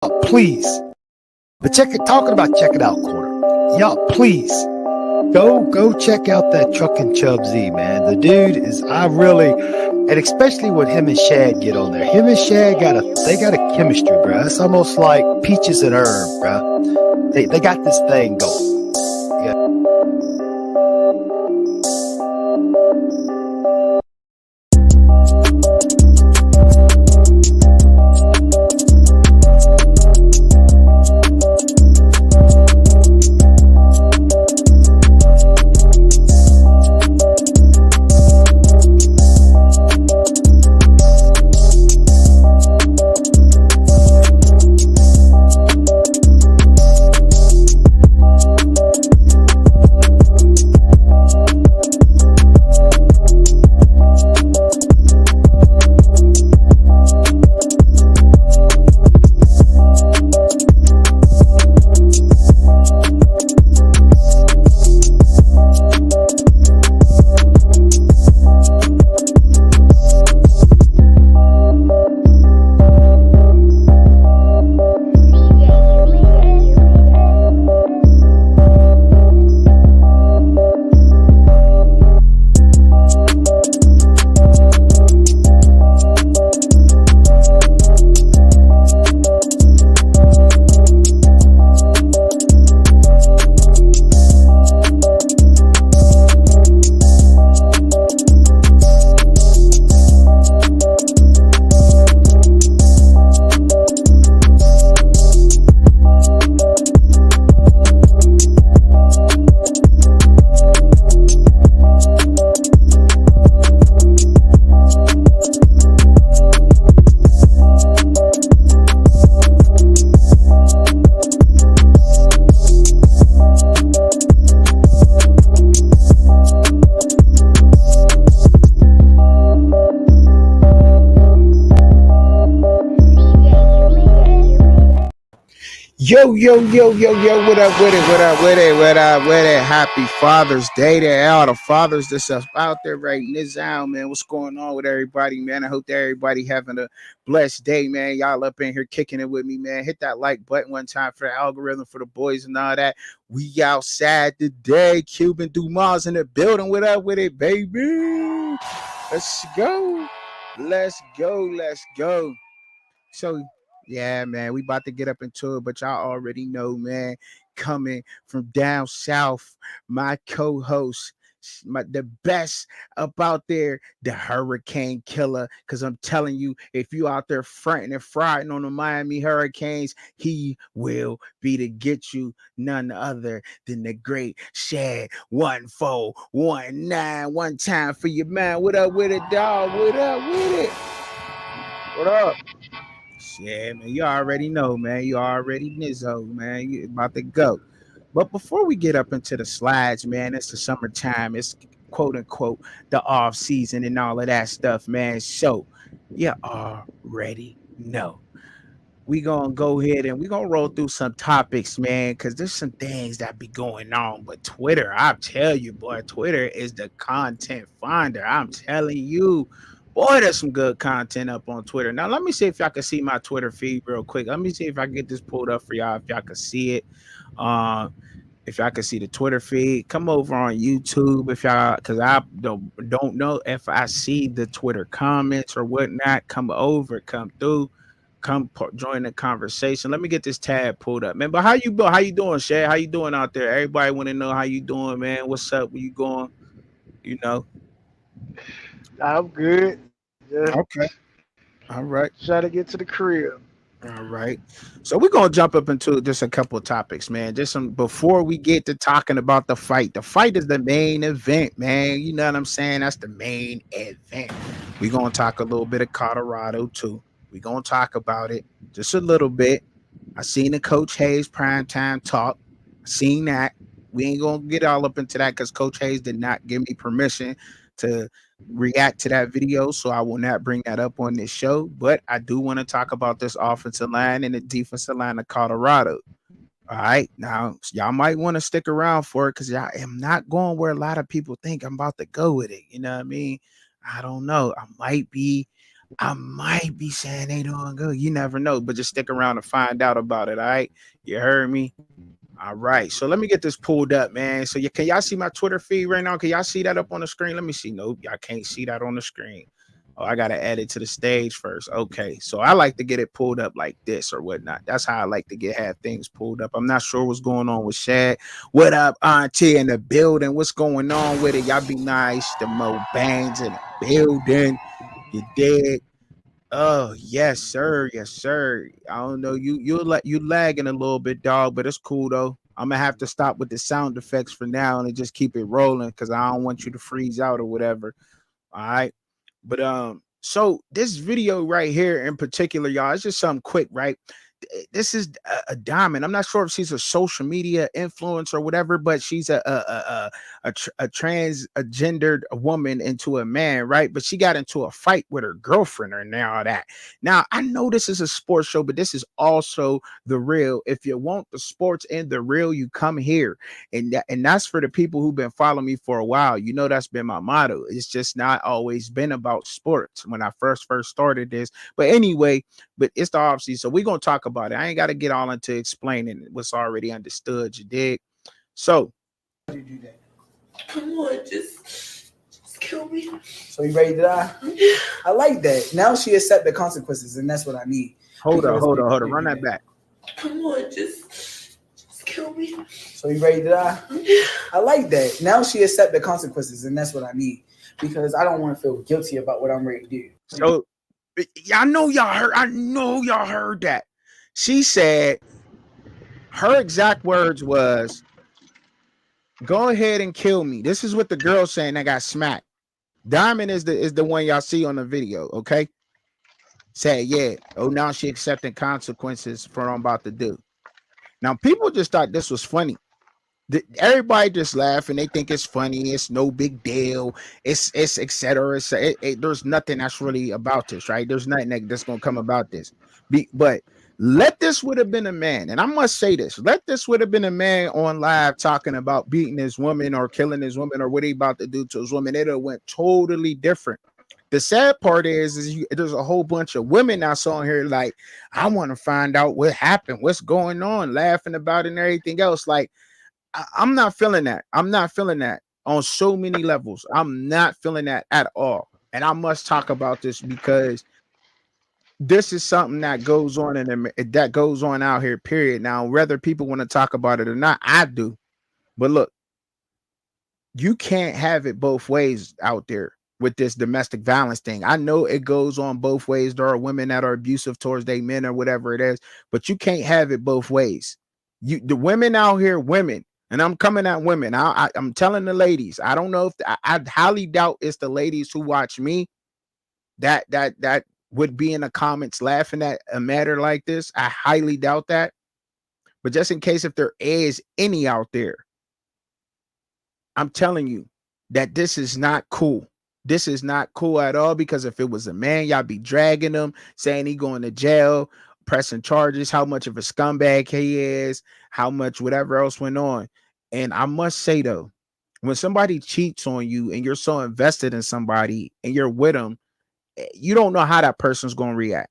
please. But talking about check it out corner. Y'all, please go check out that Truckin' Chub Z, man. The dude is and especially when him and Shad get on there. Him and Shad they got a chemistry, bro. It's almost like peaches and herb, bro. They got this thing going. Yeah. Yo, what up with it? Happy Father's Day to all the fathers that's out there right now, man. What's going on with everybody, man? I hope that everybody having a blessed day, man. Y'all up in here kicking it with me, man. Hit that like button one time for the algorithm for the boys and all that. We outside today. Cuban Dumas in the building. What up with it, baby? Let's go. So yeah, man, we about to get up into it, but y'all already know, man, coming from down south, my co-host, the best up out there, the Hurricane Killer. Because I'm telling you, if you out there fronting and frying on the Miami Hurricanes, he will be to get you none other than the great Shad 1419. One time for your man. What up with it, dog? What up with it? What up? Yeah, man, you already know, man. You already Nizzo, man. You about to go. But before we get up into the slides, man, it's the summertime. It's quote unquote the off season and all of that stuff, man. So you already know. We gonna go ahead and we gonna roll through some topics, man, because there's some things that be going on. But Twitter, I tell you, boy, Twitter is the content finder. I'm telling you. Boy, there's some good content up on Twitter. Now, let me see if y'all can see my Twitter feed real quick. Let me see if I can get this pulled up for y'all, if y'all can see it. If y'all can see the Twitter feed, come over on YouTube if y'all, because I don't know if I see the Twitter comments or whatnot. Come over, come through, join the conversation. Let me get this tab pulled up, man. But how you doing, Shay? How you doing out there? Everybody want to know how you doing, man. What's up? Where you going? You know. I'm good. Just Okay. All right. trying to get to the crib. All right. So we're gonna jump up into just a couple of topics, man. Just some before we get to talking about the fight. The fight is the main event, man. You know what I'm saying? That's the main event. We're gonna talk a little bit of Colorado too. We're gonna talk about it just a little bit. I seen the Coach Hayes primetime talk. Seen that. We ain't gonna get all up into that because Coach Hayes did not give me permission to react to that video, so I will not bring that up on this show. But I do want to talk about this offensive line and the defensive line of Colorado. All right, now y'all might want to stick around for it because I am not going where a lot of people think I'm about to go with it. You know what I mean? I don't know. I might be I might be saying they doing good. You never know, but just stick around to find out about it. All right, you heard me. All right, so let me get this pulled up, man. So can y'all see my Twitter feed right now? Can y'all see that up on the screen? Let me see. Nope, y'all can't see that on the screen. Oh, I gotta add it to the stage first. Okay, so I like to get it pulled up like this or whatnot. That's how I like to have things pulled up. I'm not sure what's going on with Shad. What up, Auntie in the building? What's going on with it? Y'all be nice. The Mo Bangs in the building. You dig? Oh yes, sir. Yes, sir. I don't know. You lagging a little bit, dog, but it's cool though. I'm gonna have to stop with the sound effects for now and just keep it rolling because I don't want you to freeze out or whatever. All right. But so this video right here in particular, y'all, it's just something quick, right? This is a diamond. I'm not sure if she's a social media influencer or whatever, but she's a transgendered woman into a man, right? But she got into a fight with her girlfriend or now that. Now I know this is a sports show, but this is also the real. If you want the sports and the real, you come here, and that's for the people who've been following me for a while. You know that's been my motto. It's just not always been about sports when I first started this, but anyway. But it's the offseason, so we're gonna talk about it. I ain't got to get all into explaining what's already understood. You dig? So, you do that? Come on, just kill me. So you ready to die? I like that. Now she accept the consequences, and that's what I need. Hold on. Run that back. Come on, just kill me. So you ready to die? I like that. Now she accept the consequences, and that's what I need because I don't want to feel guilty about what I'm ready to do. So. I know y'all heard that. She said her exact words was, "Go ahead and kill me." This is what the girl saying that got smacked. Diamond is the one y'all see on the video, okay? Say, yeah. Oh, now she accepting consequences for what I'm about to do. Now, people just thought this was funny. Everybody just laughing. They think it's funny. It's no big deal. It's etc. There's nothing that's really about this, right? There's nothing that's gonna come about this. But let this would have been a man, and I must say this: let this would have been a man on live talking about beating his woman or killing his woman or what he about to do to his woman. It went totally different. The sad part is there's a whole bunch of women I saw here like, I want to find out what happened, what's going on, laughing about it and everything else. Like, I'm not feeling that. I'm not feeling that on so many levels. I'm not feeling that at all. And I must talk about this because this is something that goes on that goes on out here, period. Now, whether people want to talk about it or not, I do. But look, you can't have it both ways out there with this domestic violence thing. I know it goes on both ways. There are women that are abusive towards their men or whatever it is, but you can't have it both ways. The women out here, women. And I'm coming at women. I'm telling the ladies. I don't know if I highly doubt it's the ladies who watch me that would be in the comments laughing at a matter like this. I highly doubt that. But just in case if there is any out there, I'm telling you that this is not cool. This is not cool at all because if it was a man, y'all be dragging him, saying he going to jail, pressing charges, how much of a scumbag he is, how much whatever else went on. And I must say though, when somebody cheats on you and you're so invested in somebody and you're with them, you don't know how that person's going to react.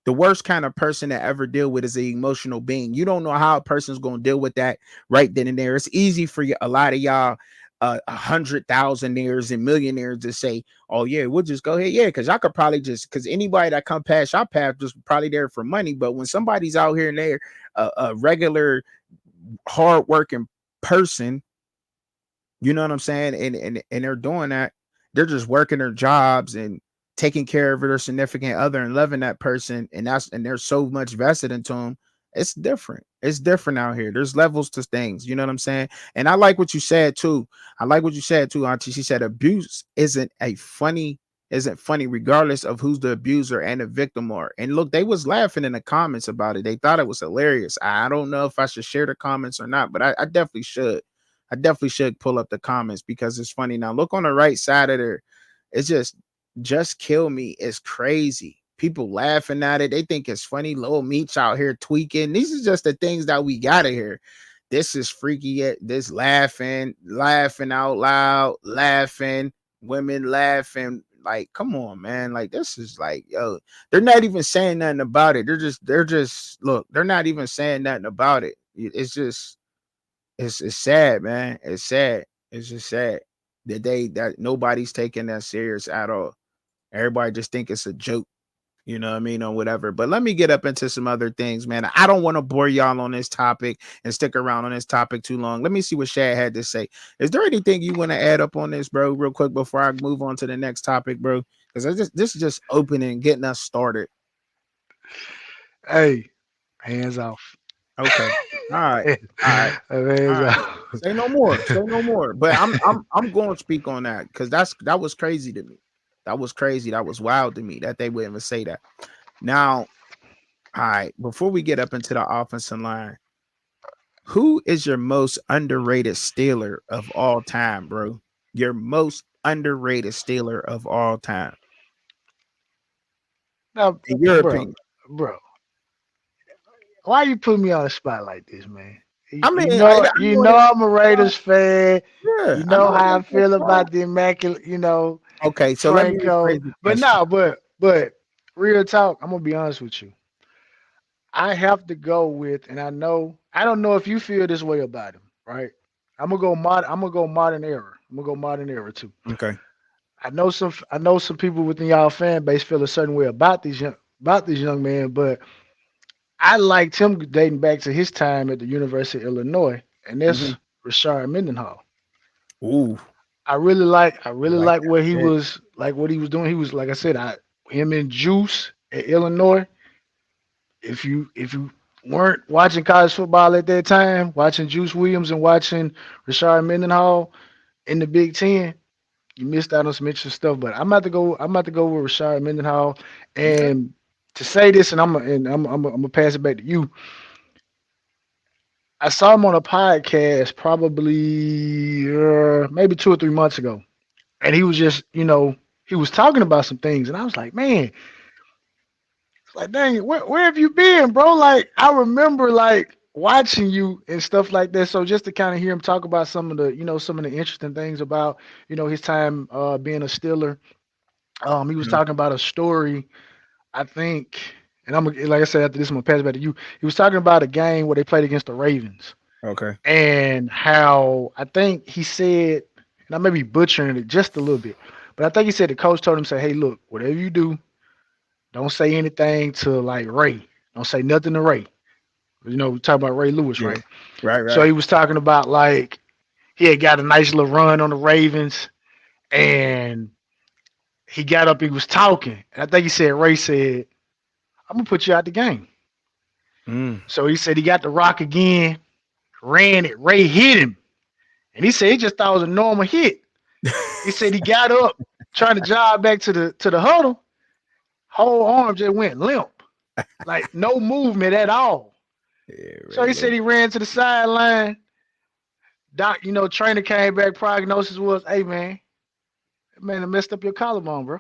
The worst kind of person to ever deal with is an emotional being. You don't know how a person's going to deal with that right then and there. It's easy for a lot of y'all 100,000naires and millionaires to say, oh yeah, we'll just go ahead. Yeah, because I could probably because anybody that come past your path just probably there for money. But when somebody's out here and they're a regular hardworking person, you know what I'm saying? And they're doing that, they're just working their jobs and taking care of their significant other and loving that person, and they're so much vested into them. It's different. It's different out here. There's levels to things. You know what I'm saying? And I like what you said too. Auntie. She said abuse isn't funny, regardless of who's the abuser and the victim are. And look, they was laughing in the comments about it. They thought it was hilarious. I don't know if I should share the comments or not, but I definitely should. I definitely should pull up the comments because it's funny. Now look on the right side of there. It's just kill me. It's crazy. People laughing at it. They think it's funny. Lil Meech out here tweaking. These are just the things that we gotta hear. This is freaky. This laughing out loud, laughing, women laughing, Like, come on, man. Like, this is like, yo, they're not even saying nothing about it. They're just look, they're not even saying nothing about it. It's just it's sad, man. It's sad. It's just sad that nobody's taking that serious at all. Everybody just think it's a joke, you know what I mean, or whatever. But let me get up into some other things, man. I don't want to bore y'all on this topic and stick around on this topic too long. Let me see what Shad had to say. Is there anything you want to add up on this, bro, real quick before I move on to the next topic, bro? Because this is just opening, getting us started. Hey, hands off. Okay. All right. All right. Hands off. Say no more. Say no more. But I'm going to speak on that because that was crazy to me. That was crazy. That was wild to me that they would even say that. Now, all right, before we get up into the offensive line, who is your most underrated Steeler of all time, bro? Your most underrated Steeler of all time. Now, In your opinion. Bro, why you put me on the spot like this, man? I mean, you know I'm a Raiders fan. Yeah, you know how I feel about the immaculate, Okay, so Franco. let me but real talk, I'm gonna be honest with you. I have to go with, and I don't know if you feel this way about him, right? I'm gonna go modern era. I'm gonna go modern era too. Okay. I know some people within y'all fan base feel a certain way about this young man, but I liked him dating back to his time at the University of Illinois, and that's Rashard Mendenhall. Ooh. I really like what he was doing. He was, like I said, him and Juice at Illinois. If you weren't watching college football at that time, watching Juice Williams and watching Rashard Mendenhall in the Big Ten, you missed out on some interesting stuff. But I'm about to go with Rashard Mendenhall. And to say this, and I'm gonna pass it back to you. I saw him on a podcast probably maybe 2 or 3 months ago, and he was just, he was talking about some things, and I was like, man, like, dang, where have you been, bro? Like, I remember like watching you and stuff like that. So just to kind of hear him talk about some of the interesting things about, his time being a Steeler. He was talking about a story, I think, and like I said, after this, I'm gonna pass it back to you. He was talking about a game where they played against the Ravens. Okay. And how I think he said, and I may be butchering it just a little bit, but I think he said the coach told him, say, hey, look, whatever you do, don't say anything to like Ray. Don't say nothing to Ray. We talk about Ray Lewis, right? Right. So he was talking about like he had got a nice little run on the Ravens, and he got up, he was talking, and I think he said, Ray said, I'm gonna put you out the game. So he said he got the rock again, ran it, Ray hit him, and he said he just thought it was a normal hit. He said he got up trying to jog back to the huddle, whole arm just went limp, like no movement at all. Yeah, so he said he ran to the sideline. Doc, trainer came back. Prognosis was, hey man, that man messed up your collarbone, bro.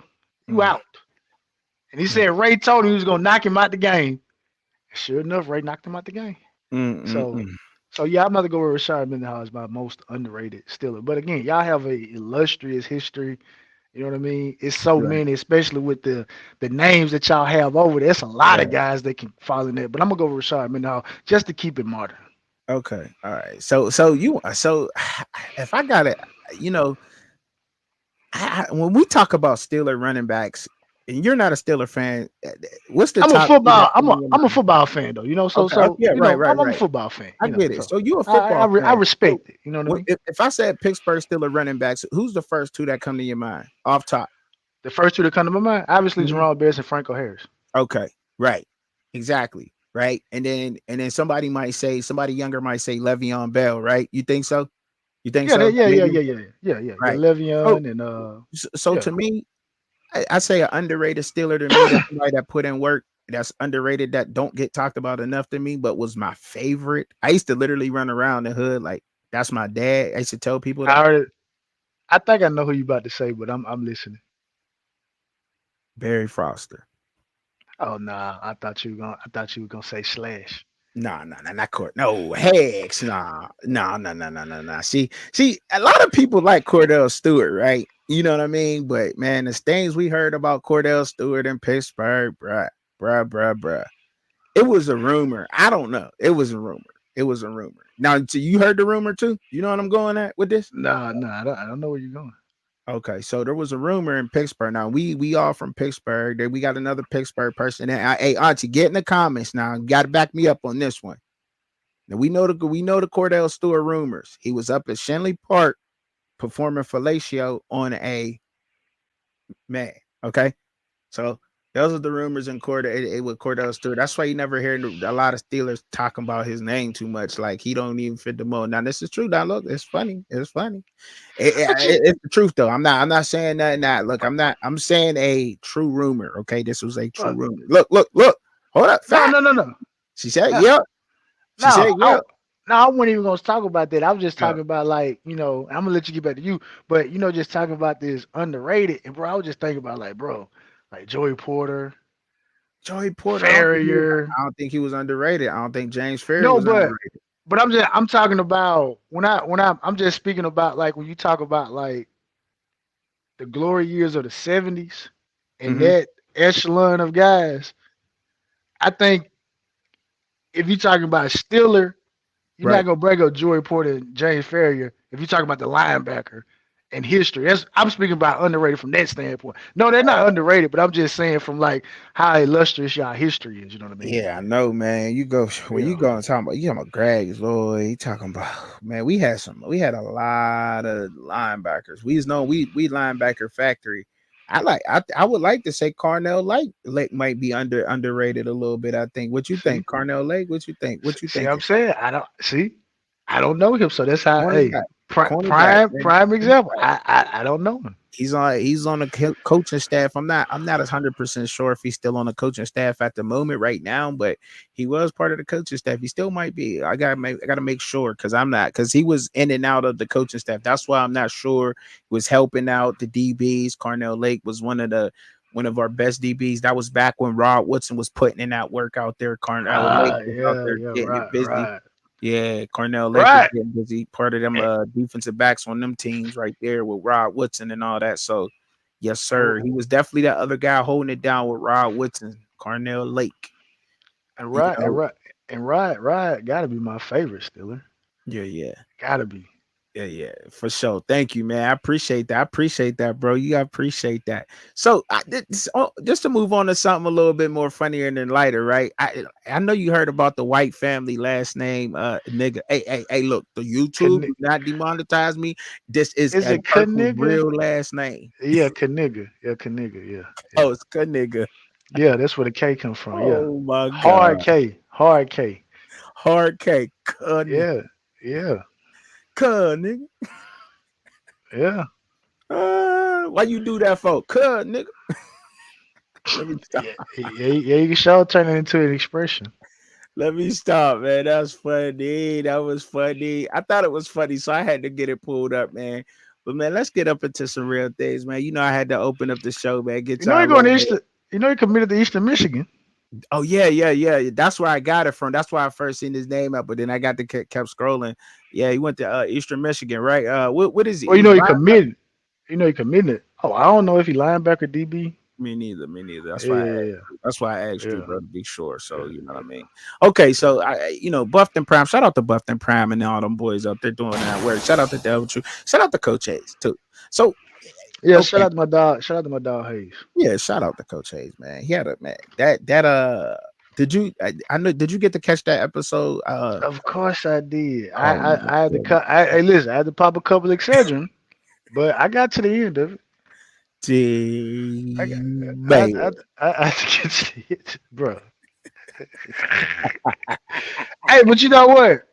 You out. And he said Ray told him he was gonna knock him out the game. Sure enough, Ray knocked him out the game. So yeah, I'm about to go with Rashard Mendenhall as my most underrated Steeler. But again, y'all have a illustrious history. You know what I mean? It's so many, especially with the names that y'all have over there. It's a lot of guys that can fall in there. But I'm gonna go with Rashard Mendenhall just to keep it modern. Okay. All right. So if I got it, when we talk about Steeler running backs, and you're not a Steeler fan, what's the? I'm a football fan though. I'm a football fan. I get it. So you a football fan. I respect it. You know what I mean? If I said Pittsburgh Steeler running backs, who's the first two that come to your mind off top? The first two that come to my mind, obviously, Jerome Bettis and Franco Harris. Okay. Right. Exactly. Right. And then somebody younger might say Le'Veon Bell. Right. You think so? You think so? Yeah. Right. Le'Veon and So to me, I say an underrated Steeler to me. That's somebody that put in work. That's underrated. That don't get talked about enough to me, but was my favorite. I used to literally run around the hood like that's my dad. I used to tell people that. I think I know who you about to say, but I'm listening. Barry Foster. Oh nah, I thought you were gonna say Slash. No, no, no, not Cord. No, Hex. Nah, no, no, no, no, no, no. See, a lot of people like Cordell Stewart, right? You know what I mean? But man, the things we heard about Cordell Stewart in Pittsburgh, bruh. It was a rumor. I don't know. It was a rumor. It was a rumor. Now, so you heard the rumor too? You know what I'm going at with this? Nah, I don't know where you're going. Okay, so there was a rumor in Pittsburgh. Now we all from Pittsburgh. Then we got another Pittsburgh person. And hey, Auntie, get in the comments now. You got to back me up on this one. Now we know the Cordell Stewart rumors. He was up at Shenley Park performing fellatio on a man. Okay, so those are the rumors in with Cordell Stewart. That's why you never hear a lot of Steelers talking about his name too much. Like he don't even fit the mold. Now this is true. Now look, it's funny. It's funny. It's the truth though. I'm not saying nothing. That look, I'm saying a true rumor. Okay, this was a true rumor. Look. Hold up. No. She said, No, "Yep." She said, "Yep." No, I wasn't even gonna talk about that. I was just talking about like, I'm gonna let you get back to you, but just talking about this underrated. And bro, I was just thinking about like, bro, like Joey Porter, Farrier. I don't think he was underrated. I don't think James Farrier No, was underrated. but I'm talking about I'm just speaking about like when you talk about like the glory years of the 70s and that echelon of guys. I think if you're talking about Steeler, you're not gonna bring up Joey Porter and James Farrier if you're talking about the linebacker and history. I'm speaking about underrated from that standpoint. No, they're not underrated, but I'm just saying from like how illustrious y'all history is. You know what I mean? Yeah, I know, man. You go when you go and talking about Greg Lloyd. You talking about man. We had a lot of linebackers. We linebacker factory. I would like to say Carnell Lake might be underrated a little bit. I think. What you think, Carnell Lake? What you think? See, I'm saying I don't know him, so that's how. Hey, prime example. I don't know him. He's on the coaching staff. I'm not 100% sure if he's still on the coaching staff at the moment right now, but he was part of the coaching staff. He still might be. I gotta make sure because he was in and out of the coaching staff. That's why I'm not sure. He was helping out the DBs. Carnell Lake was one of our best DBs. That was back when Rod Woodson was putting in that work out there. Carnell Lake was out there getting it busy. Right. Yeah, Carnell Lake was getting busy. Part of them defensive backs on them teams right there with Rod Woodson and all that. So, yes, sir. He was definitely that other guy holding it down with Rod Woodson, Carnell Lake. And Rod gotta be my favorite Steeler. Yeah. Gotta be. Yeah, for sure. Thank you, man. I appreciate that, bro. You gotta appreciate that. So, just to move on to something a little bit more funnier and lighter, right? I know you heard about the White family last name, nigga. Hey, look, the YouTube do not demonetize me. This is a real last name. Yeah, Knigga. Yeah. Oh, it's Knigga. Yeah, that's where the K comes from. Yeah. Oh my God. Hard K. Yeah. Nigga. Yeah. Why you do that for? Nigga. Let me stop. Yeah, you can show turn it into an expression. Let me stop, man. That was funny. I thought it was funny, so I had to get it pulled up, man. But man, let's get up into some real things, man. I had to open up the show, man. You're going to Eastern. He committed to Eastern Michigan. Oh yeah. That's where I got it from. That's why I first seen his name up, but then I kept scrolling. Yeah, he went to Eastern Michigan, right? What is he? Well, he committed. He committed. Oh, I don't know if he linebacker DB. Me neither. That's why I asked you, bro, to be sure. So you know what I mean. Okay, so Buffton Prime. Shout out to Buffton Prime and all them boys up there doing that work. Shout out to Devil True. Shout out to Coach Hayes too. So. Yeah, okay. Shout out to my dog Hayes. Yeah, shout out to Coach Hayes, man. He had a man. Did you get to catch that episode? Of course I did. I had to cut. Listen, I had to pop a couple Excedrin, but I got to the end of it. I had to get to it, bro. Hey, but you know what?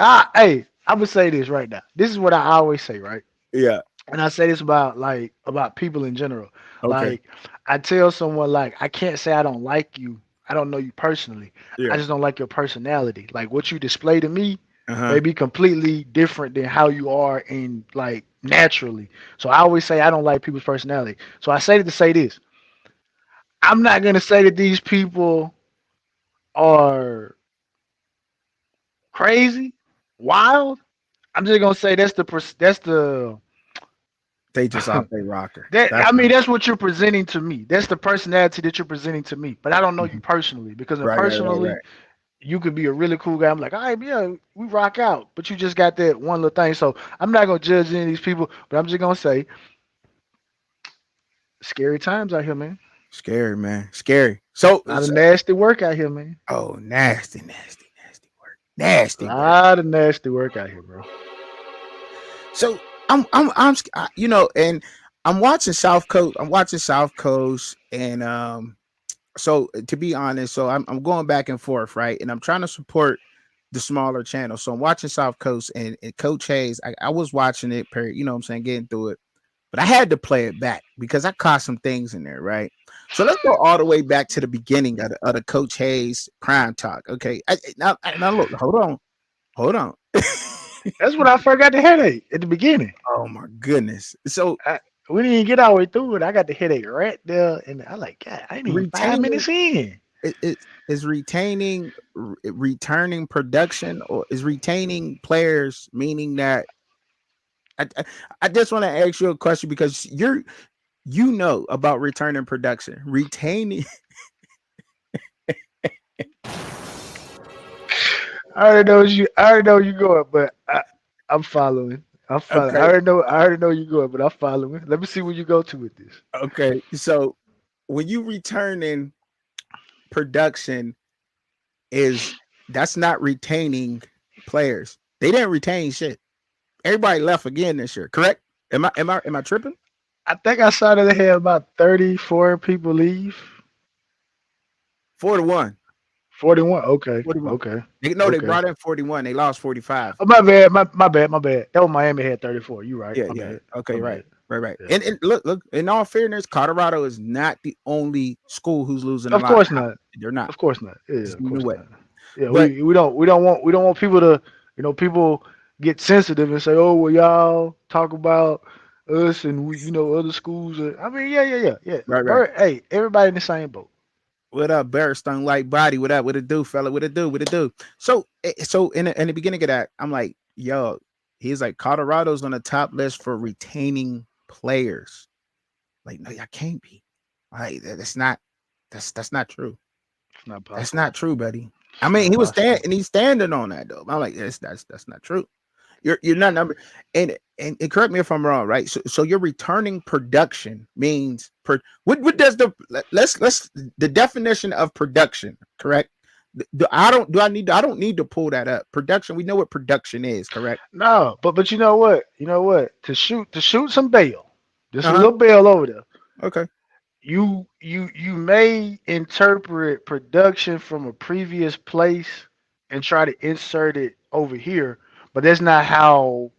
I'm gonna say this right now. This is what I always say, right? Yeah. And I say this about people in general. Okay. Like I tell someone like I can't say I don't like you. I don't know you personally. Yeah. I just don't like your personality. Like what you display to me may be completely different than how you are in like naturally. So I always say I don't like people's personality. So I say to say this. I'm not gonna say that these people are crazy, wild. I'm just gonna say that's the They just off their rocker. that's what you're presenting to me. That's the personality that you're presenting to me. But I don't know you personally because personally, you could be a really cool guy. I'm like, all right, yeah, we rock out. But you just got that one little thing. So I'm not gonna judge any of these people, but I'm just gonna say, scary times out here, man. Scary, man. Scary. So a lot of nasty work out here, man. Oh, nasty work. Nasty. A lot of nasty work out here, bro. So I'm you know, and I'm watching South Coast. And so to be honest, so I'm going back and forth, right? And I'm trying to support the smaller channel. So I'm watching South Coast and Coach Hayes. I was watching it, you know what I'm saying, getting through it. But I had to play it back because I caught some things in there, right? So let's go all the way back to the beginning of the Coach Hayes crime talk. Okay. Now look, hold on. That's when I first got the headache at the beginning. Oh my goodness. So we didn't get all the way through it. I got the headache right there, and I like, God, I ain't even 5 minutes in. It is returning production, or is retaining players, meaning that I just want to ask you a question because you know about returning production, retaining. I already know you going, but I'm following. Okay. I already know you going, but I'm following. Let me see where you go to with this. Okay, so when you returning production, that's not retaining players. They didn't retain shit. Everybody left again this year, correct? Am I tripping? I think I saw that they had about 34 people leave. 41. 41. Okay. 41. Okay. They brought in 41. They lost 45. Oh, my bad. My bad. That was Miami had 34. You right. Yeah. Bad. Okay. Right. Yeah. And look. In all fairness, Colorado is not the only school who's losing. Of course not. They're not. Of course not. Yeah. Of course not. Yeah. But we don't want people to people get sensitive and say, oh well, y'all talk about us and we other schools. I mean yeah. Right. Hey, everybody in the same boat. What up, Bearstone Light Body? What up? What it do, fella? What it do? So in the beginning of that, I'm like, yo, he's like, Colorado's on the top list for retaining players. Like, no, y'all can't be. Like, that's not true. It's not possible. That's not true, buddy. I mean, he's standing on that though. I'm like, that's not true. You're not number and correct me if I'm wrong, right? So you're returning production means what does the definition of production, correct? I don't need to pull that up. Production, we know what production is, correct? No, but you know what? To shoot some bail. Just a little bail over there. Okay. You may interpret production from a previous place and try to insert it over here. But that's not how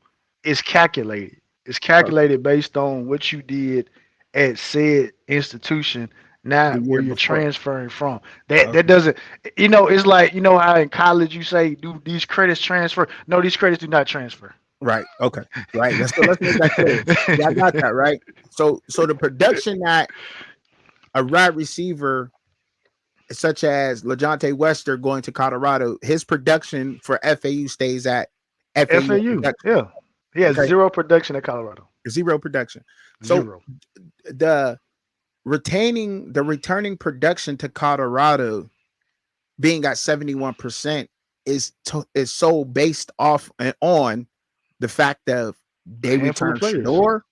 it's calculated. It's calculated based on what you did at said institution, not where you're transferring from. That doesn't, it's like, how in college you say, do these credits transfer? No, these credits do not transfer. Right. Okay. Right. Let's make that clear. Yeah, I got that, right? So the production that a wide receiver such as LeJohntay Wester going to Colorado, his production for FAU stays at FAU. Yeah. Zero production at Colorado. Zero production. So the returning production to Colorado being at 71% is so based off and on the fact that they returned Shador,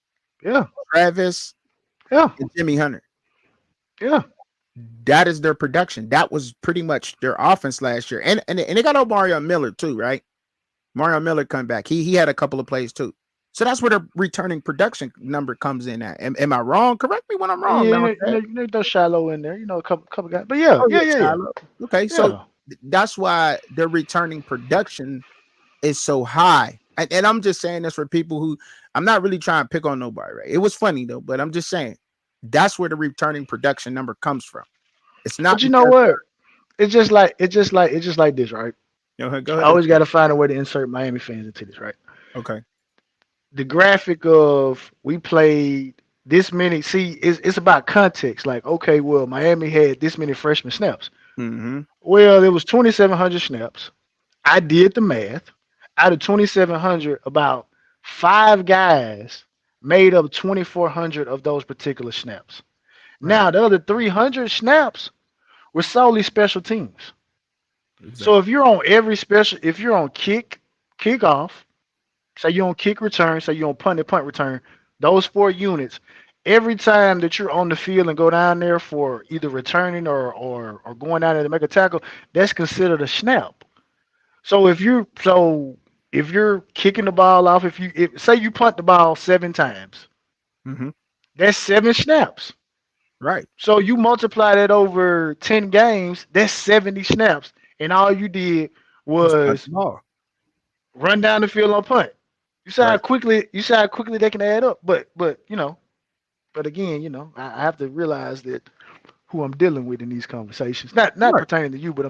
Travis, and Jimmy Hunter. Yeah. That is their production. That was pretty much their offense last year. And they got Omarion Miller too, right? Mario Miller come back. He had a couple of plays too. So that's where the returning production number comes in at. Am I wrong? Correct me when I'm wrong. You throw Shiloh in there, a couple guys. But yeah. Okay, so that's why the returning production is so high. And I'm just saying this for people who, I'm not really trying to pick on nobody, right? It was funny though, but I'm just saying that's where the returning production number comes from. It's not. But you know what? It's just like this, right? Go ahead. I always got to find a way to insert Miami fans into this, right? Okay. The graphic of we played this many. See, it's about context. Like, okay, well, Miami had this many freshman snaps. Mm-hmm. Well, it was 2,700 snaps. I did the math. Out of 2,700, about 5 guys made up 2,400 of those particular snaps. Right. Now, the other 300 snaps were solely special teams. Exactly. So if you're on every special, if you're on kickoff, say you're on kick return, say you're on punt and punt return, those 4 units, every time that you're on the field and go down there for either returning or going down there to make a tackle, that's considered a snap. So if you're kicking the ball off, if say you punt the ball 7 times, Hmm. that's 7 snaps. Right. So you multiply that over 10 games, that's 70 snaps. And all you did Just punch was the ball. run down the field on punt. Right. You see how quickly they can add up. But again, I have to realize that who I'm dealing with in these conversations. Not Right. pertaining to you, but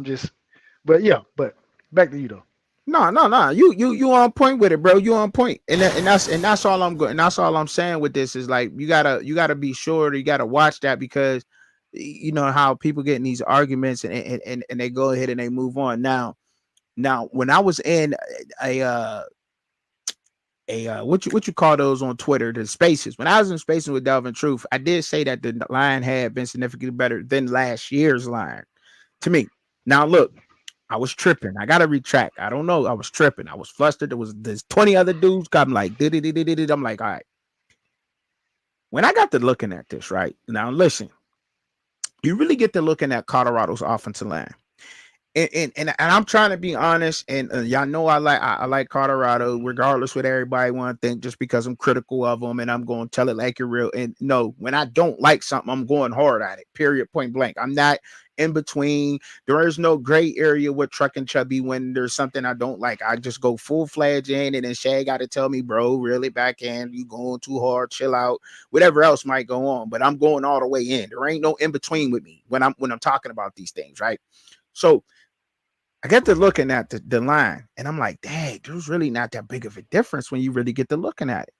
back to you though. No. You on point with it, bro. You on point, and that's all I'm going. And that's all I'm saying with this is like you gotta be sure. You gotta watch that because you know how people get in these arguments and they go ahead and they move on. Now when I was in what you call those on Twitter, the spaces. When I was in spaces with Delvin Truth, I did say that the line had been significantly better than last year's line to me. Now look, I was tripping. I gotta retract. I don't know. I was tripping. I was flustered. There's 20 other dudes. I'm like, I'm like, all right. When I got to looking at this, right now, listen, you really get to looking at Colorado's offensive line. And I'm trying to be honest, and y'all know I like Colorado, regardless what everybody want to think, just because I'm critical of them, and I'm going to tell it like you're real. And no, when I don't like something, I'm going hard at it. Period. Point blank. I'm not in between. There is no gray area with Truck and Chubby when there's something I don't like. I just go full fledged in, and then Shay got to tell me, bro, really back in, you going too hard, chill out, whatever else might go on. But I'm going all the way in. There ain't no in between with me when I'm talking about these things, right? So I get to looking at the line, and I'm like, dang, there's really not that big of a difference when you really get to looking at it.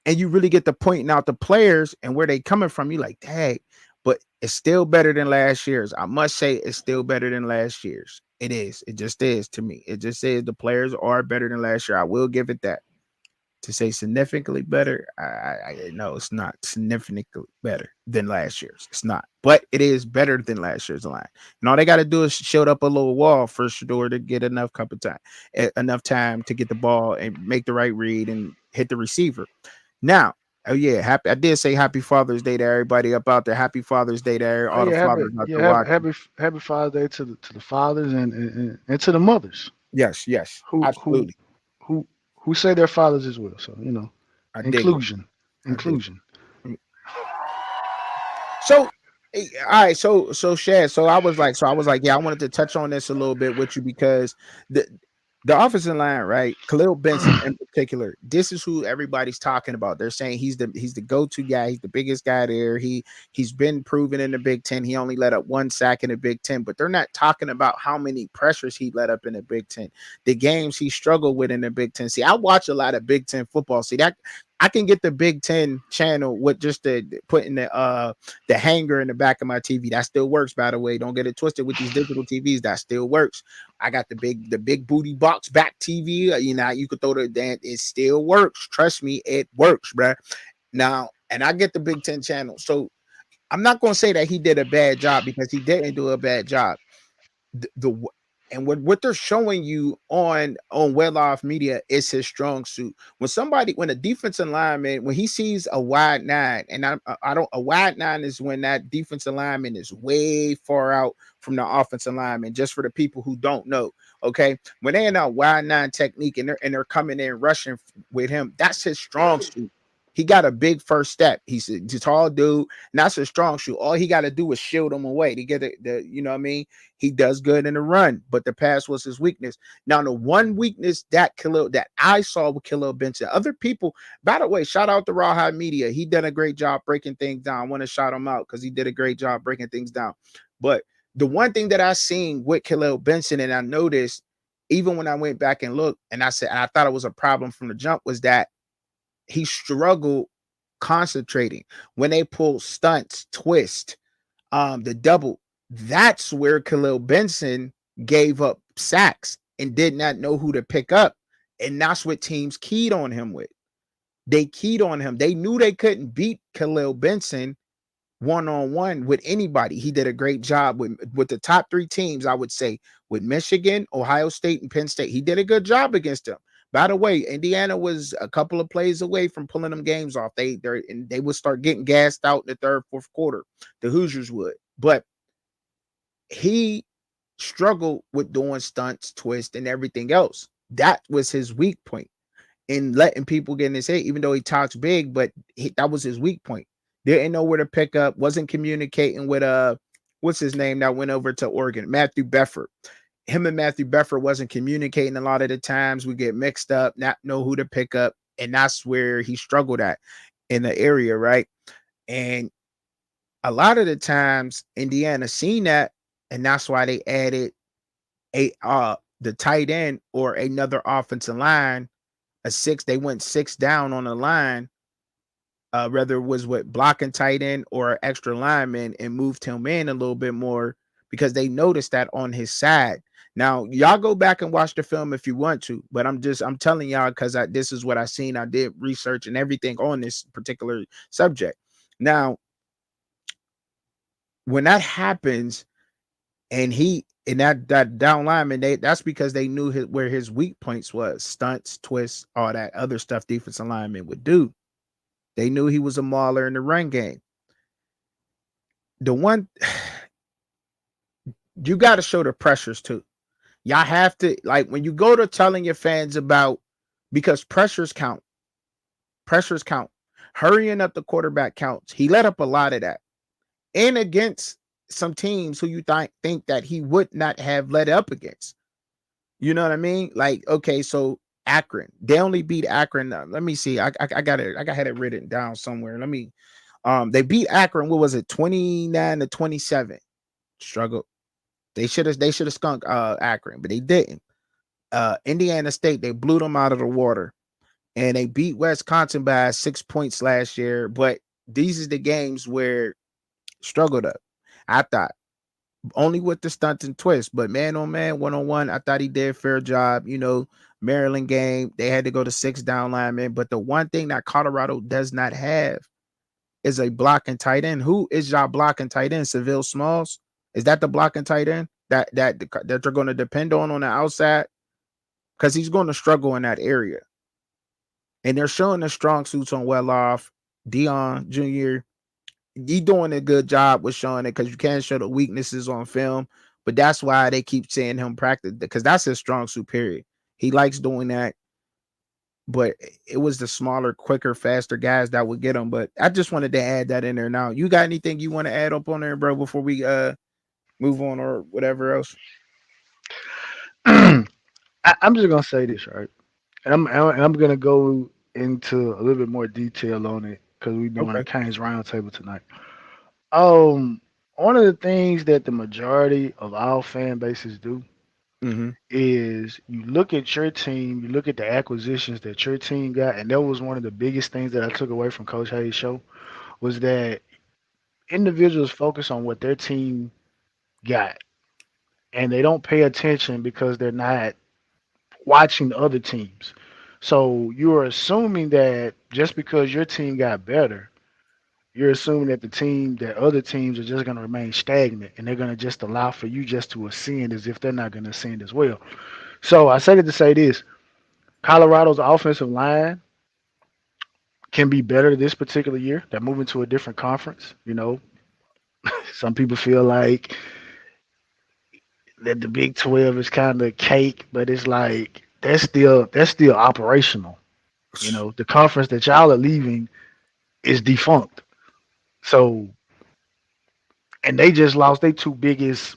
And you really get to pointing out the players and where they coming from. You like, dang, but it's still better than last year's. I must say it's still better than last year's. It is. It just is to me. It just is the players are better than last year. I will give it that. To say significantly better, I know it's not significantly better than last year's. It's not, but it is better than last year's line. And all they got to do is show up a little wall for Shedeur to get enough time to get the ball and make the right read and hit the receiver. Now, oh yeah, I did say Happy Father's Day to everybody up out there. Happy Father's Day to all the fathers out there watching. Happy Father's Day to the fathers and to the mothers. Yes, absolutely. Who say they're fathers as well. So inclusion. So, all right. So Shad. So I was like, yeah, I wanted to touch on this a little bit with you because the offensive line, right? Khalil Benson in particular. This is who everybody's talking about. They're saying he's the go-to guy. He's the biggest guy there. He's been proven in the Big Ten. He only let up 1 sack in the Big Ten, but they're not talking about how many pressures he let up in the Big Ten. The games he struggled with in the Big Ten. See, I watch a lot of Big Ten football. See that. I can get the Big Ten channel with just putting the hanger in the back of my TV. That still works, by the way. Don't get it twisted with these digital TVs. That still works. I got the big booty box back TV. You could throw that. It still works. Trust me, it works, bruh. Now, and I get the Big Ten channel. So I'm not going to say that he did a bad job because he didn't do a bad job. And what they're showing you on Well-Off Media is his strong suit. When a defensive lineman, when he sees a wide 9, and a wide 9 is when that defensive lineman is way far out from the offensive lineman. Just for the people who don't know, okay, when they're in a wide 9 technique and they're coming in rushing with him, that's his strong suit. He got a big first step. He's a tall dude, and that's a strong shoot. All he got to do is shield him away to get the you know what I mean? He does good in the run, but the pass was his weakness. Now, the one weakness that I saw with Khalil Benson, other people, by the way, shout out to Rawhide Media. He did a great job breaking things down. I want to shout him out because he did a great job breaking things down. But the one thing that I seen with Khalil Benson, and I noticed even when I went back and looked, and I thought it was a problem from the jump, was that he struggled concentrating when they pull stunts, twist, the double. That's where Khalil Benson gave up sacks and did not know who to pick up. And that's what teams keyed on him with. They keyed on him. They knew they couldn't beat Khalil Benson one-on-one with anybody. He did a great job with the top 3 teams, I would say, with Michigan, Ohio State, and Penn State. He did a good job against them. By the way, Indiana was a couple of plays away from pulling them games off. They would start getting gassed out in the third, fourth quarter. The Hoosiers would. But he struggled with doing stunts, twists, and everything else. That was his weak point in letting people get in his head, even though he talks big, but that was his weak point. Didn't know where to pick up, wasn't communicating with what's his name that went over to Oregon, Matthew Befford. Him and Matthew Befford wasn't communicating a lot of the times. We get mixed up, not know who to pick up, and that's where he struggled at in the area, right? And a lot of the times Indiana seen that, and that's why they added the tight end or another offensive line, a 6. They went 6 down on the line, whether it was with blocking tight end or extra lineman, and moved him in a little bit more because they noticed that on his side. Now, y'all go back and watch the film if you want to, but I'm telling y'all because this is what I seen. I did research and everything on this particular subject. Now, when that happens, and that down lineman, that's because they knew where his weak points was: stunts, twists, all that other stuff defensive linemen would do. They knew he was a mauler in the run game. The one you got to show the pressures too. Y'all have to, like, when you go to telling your fans about, because pressures count. Pressures count. Hurrying up the quarterback counts. He let up a lot of that. And against some teams who you think that he would not have let up against. You know what I mean? Like, okay, so Akron. They only beat Akron. Let me see. I got it. I had it written down somewhere. Let me they beat Akron. What was it? 29-27. Struggle. They should have skunked Akron, but they didn't. Indiana State, they blew them out of the water. And they beat Wisconsin by 6 points last year. But these are the games where struggled up. I thought only with the stunts and twists, but man on man, 1-on-1, I thought he did a fair job. You know, Maryland game, they had to go to 6 down linemen. But the one thing that Colorado does not have is a blocking tight end. Who is y'all blocking tight end? Seville Smalls? Is that the blocking tight end that they're going to depend on the outside? Because he's going to struggle in that area. And they're showing the strong suits on Well-Off, Dion Jr. He's doing a good job with showing it because you can't show the weaknesses on film. But that's why they keep seeing him practice, because that's his strong suit, period. He likes doing that. But it was the smaller, quicker, faster guys that would get him. But I just wanted to add that in there. Now, you got anything you want to add up on there, bro, before we move on or whatever else? I'm just gonna say this, right? And I'm gonna go into a little bit more detail on it because we're doing a Canes roundtable tonight. One of the things that the majority of our fan bases do is you look at your team, you look at the acquisitions that your team got, and that was one of the biggest things that I took away from Coach Hayes' show, was that individuals focus on what their team got, and they don't pay attention because they're not watching the other teams. So you're assuming that just because your team got better, you're assuming that other teams are just going to remain stagnant, and they're going to just allow for you just to ascend as if they're not going to ascend as well. So I say that to say this: Colorado's offensive line can be better this particular year. They're moving to a different conference. You know, some people feel like that the Big 12 is kind of cake, but it's like that's still operational. You know, the conference that y'all are leaving is defunct. So, and they just lost their 2 biggest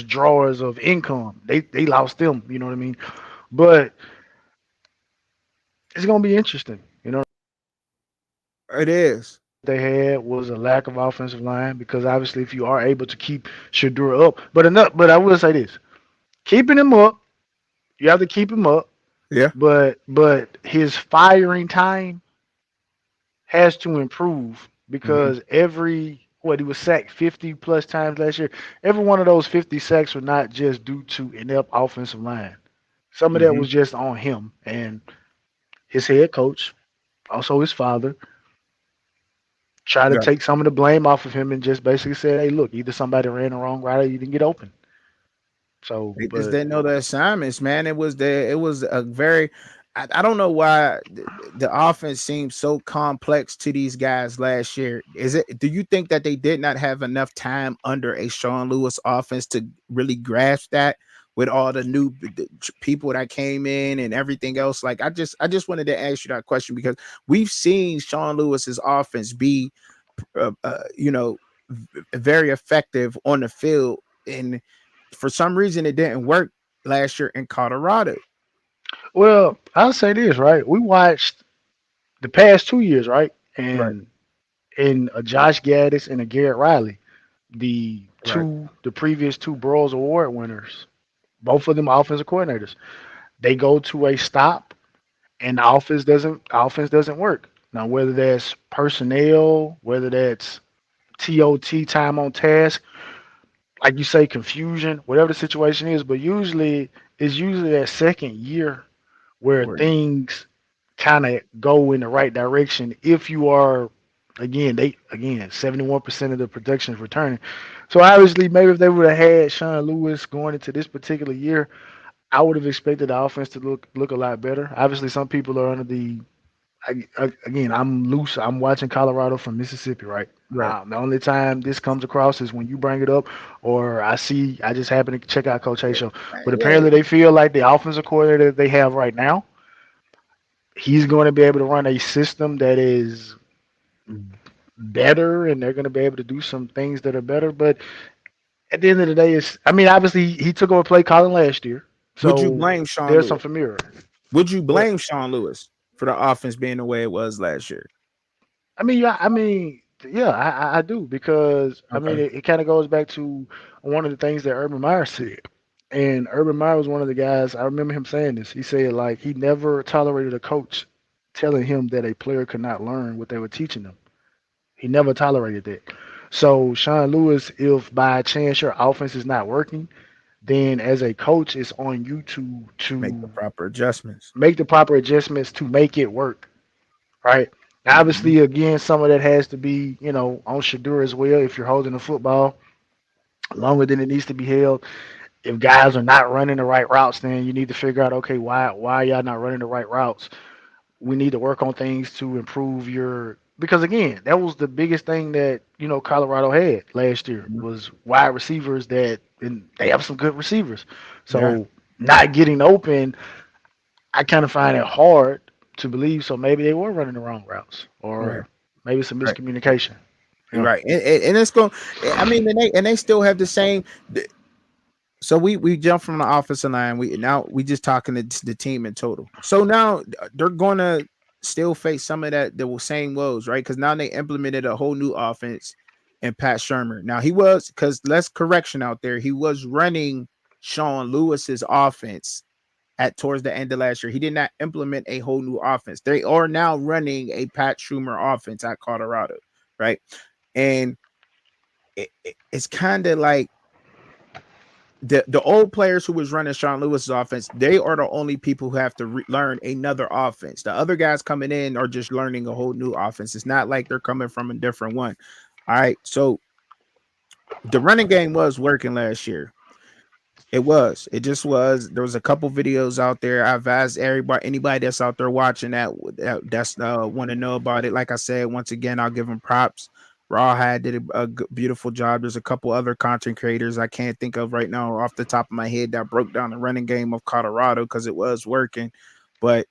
drawers of income. They lost them, you know what I mean? But it's gonna be interesting, you know. It is. They had was a lack of offensive line, because obviously if you are able to keep Shedeur up, but I will say this: keeping him up, you have to keep him up. Yeah. But his firing time has to improve, because every what he was sacked 50 plus times last year. Every one of those 50 sacks were not just due to inept offensive line. Some of that Mm-hmm. was just on him and his head coach, also his father, try to Yeah. take some of the blame off of him and just basically say, hey, look, either somebody ran the wrong route or you didn't get open. So, They just but didn't know the assignments, man. It was a very I don't know why the offense seemed so complex to these guys last year. Do you think that they did not have enough time under a Sean Lewis offense to really grasp that with all the new people that came in and everything else? Like I just wanted to ask you that question because we've seen Sean Lewis's offense be you know, very effective on the field. And for some reason, it didn't work last year in Colorado. well, I'll say this, right? We watched the past 2 years, right? Right, And in a Josh Gaddis and a Garrett Riley, right, the previous two Burroughs Award winners, both of them offensive coordinators. They go to a stop and the offense doesn't work. Now whether that's personnel, whether that's TOT time on task, like you say, confusion, whatever the situation is, but usually it's usually that second year where right. things kind of go in the right direction if you are again 71% of the production is returning. So obviously maybe if they would have had Sean Lewis going into this particular year, I would have expected the offense to look a lot better. Obviously some people are under the again, I'm loose. I'm watching Colorado from Mississippi, right? Right. The only time this comes across is when you bring it up, or I just happen to check out Coach Hay show. But Yeah, apparently, they feel like the offensive coordinator that they have right now, he's going to be able to run a system that is better, and they're going to be able to do some things that are better. But at the end of the day, I mean, obviously, he took over play calling last year, would you so blame Sean there's some Lewis? familiar. Would you But blame Sean Lewis for the offense being the way it was last year? yeah, I do because I mean Okay. it kind of goes back to one of the things that Urban Meyer said, and Urban Meyer was one of the guys. I remember him saying this. He said like he never tolerated a coach telling him that a player could not learn what they were teaching them. He never tolerated that. So Sean Lewis, if by chance your offense is not working, then as a coach, it's on you Make the to proper adjustments. make the proper adjustments to make it work, right? Mhm. Obviously, again, some of that has to be, on Shadur as well. If you're holding the football longer than it needs to be held, if guys are not running the right routes, then you need to figure out, okay, why y'all not running the right routes? We need to work on things to improve your because again, that was the biggest thing that Colorado had last year Mhm. was wide receivers and they have some good receivers. Yeah. So not getting open, I kind of find it hard to believe. So maybe they were running the wrong routes, Right. or maybe some Right. miscommunication. Yeah. Right. And it's going. I mean, and they still have the same. So we jump from the offensive line. We just talking to the team in total. So now they're gonna still face some of the same woes, right? Because now they implemented a whole new offense and Pat Shermer. Now he was because less correction out there. He was running Sean Lewis's offense at towards the end of last year. He did not implement a whole new offense. They are now running a Pat Shermer offense at Colorado, right? And it's kind of like the old players who was running Sean Lewis's offense, they are the only people who have to learn another offense. The other guys coming in are just learning a whole new offense. It's not like they're coming from a different one. All right. So the running game was working last year. It was. It just was. There was a couple videos out there. I've asked anybody that's out there watching that's want to know about it. Like I said, once again, I'll give them props. Rawhide did a beautiful job. There's a couple other content creators I can't think of right now off the top of my head that broke down the running game of Colorado because it was working. But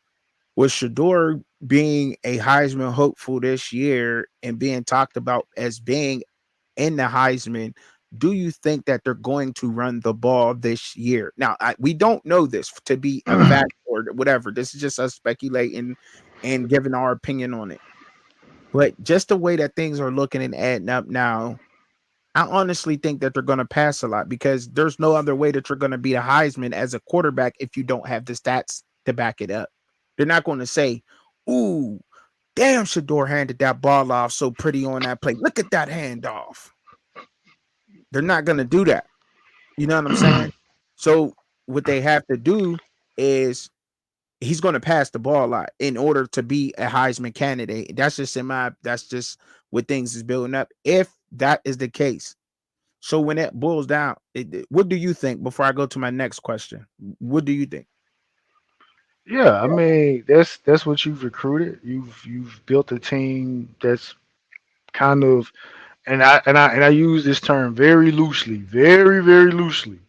with Shador being a Heisman hopeful this year and being talked about as being in the Heisman, do you think that they're going to run the ball this year? Now, we don't know this to be a fact or whatever. This is just us speculating and giving our opinion on it. But just the way that things are looking and adding up now, I honestly think that they're going to pass a lot because there's no other way that you're going to beat a Heisman as a quarterback if you don't have the stats to back it up. They're not going to say, "Ooh, Damn, Shador handed that ball off so pretty on that play. Look at that handoff. They're not gonna do that. You know what I'm saying? So what they have to do is he's going to pass the ball a lot in order to be a Heisman candidate. That's just what things is building up. If that is the case, so when it boils down, what do you think? Before I go to my next question, what do you think? Yeah, I mean that's what you've recruited. You've built a team that's kind of, and I use this term very loosely, very loosely.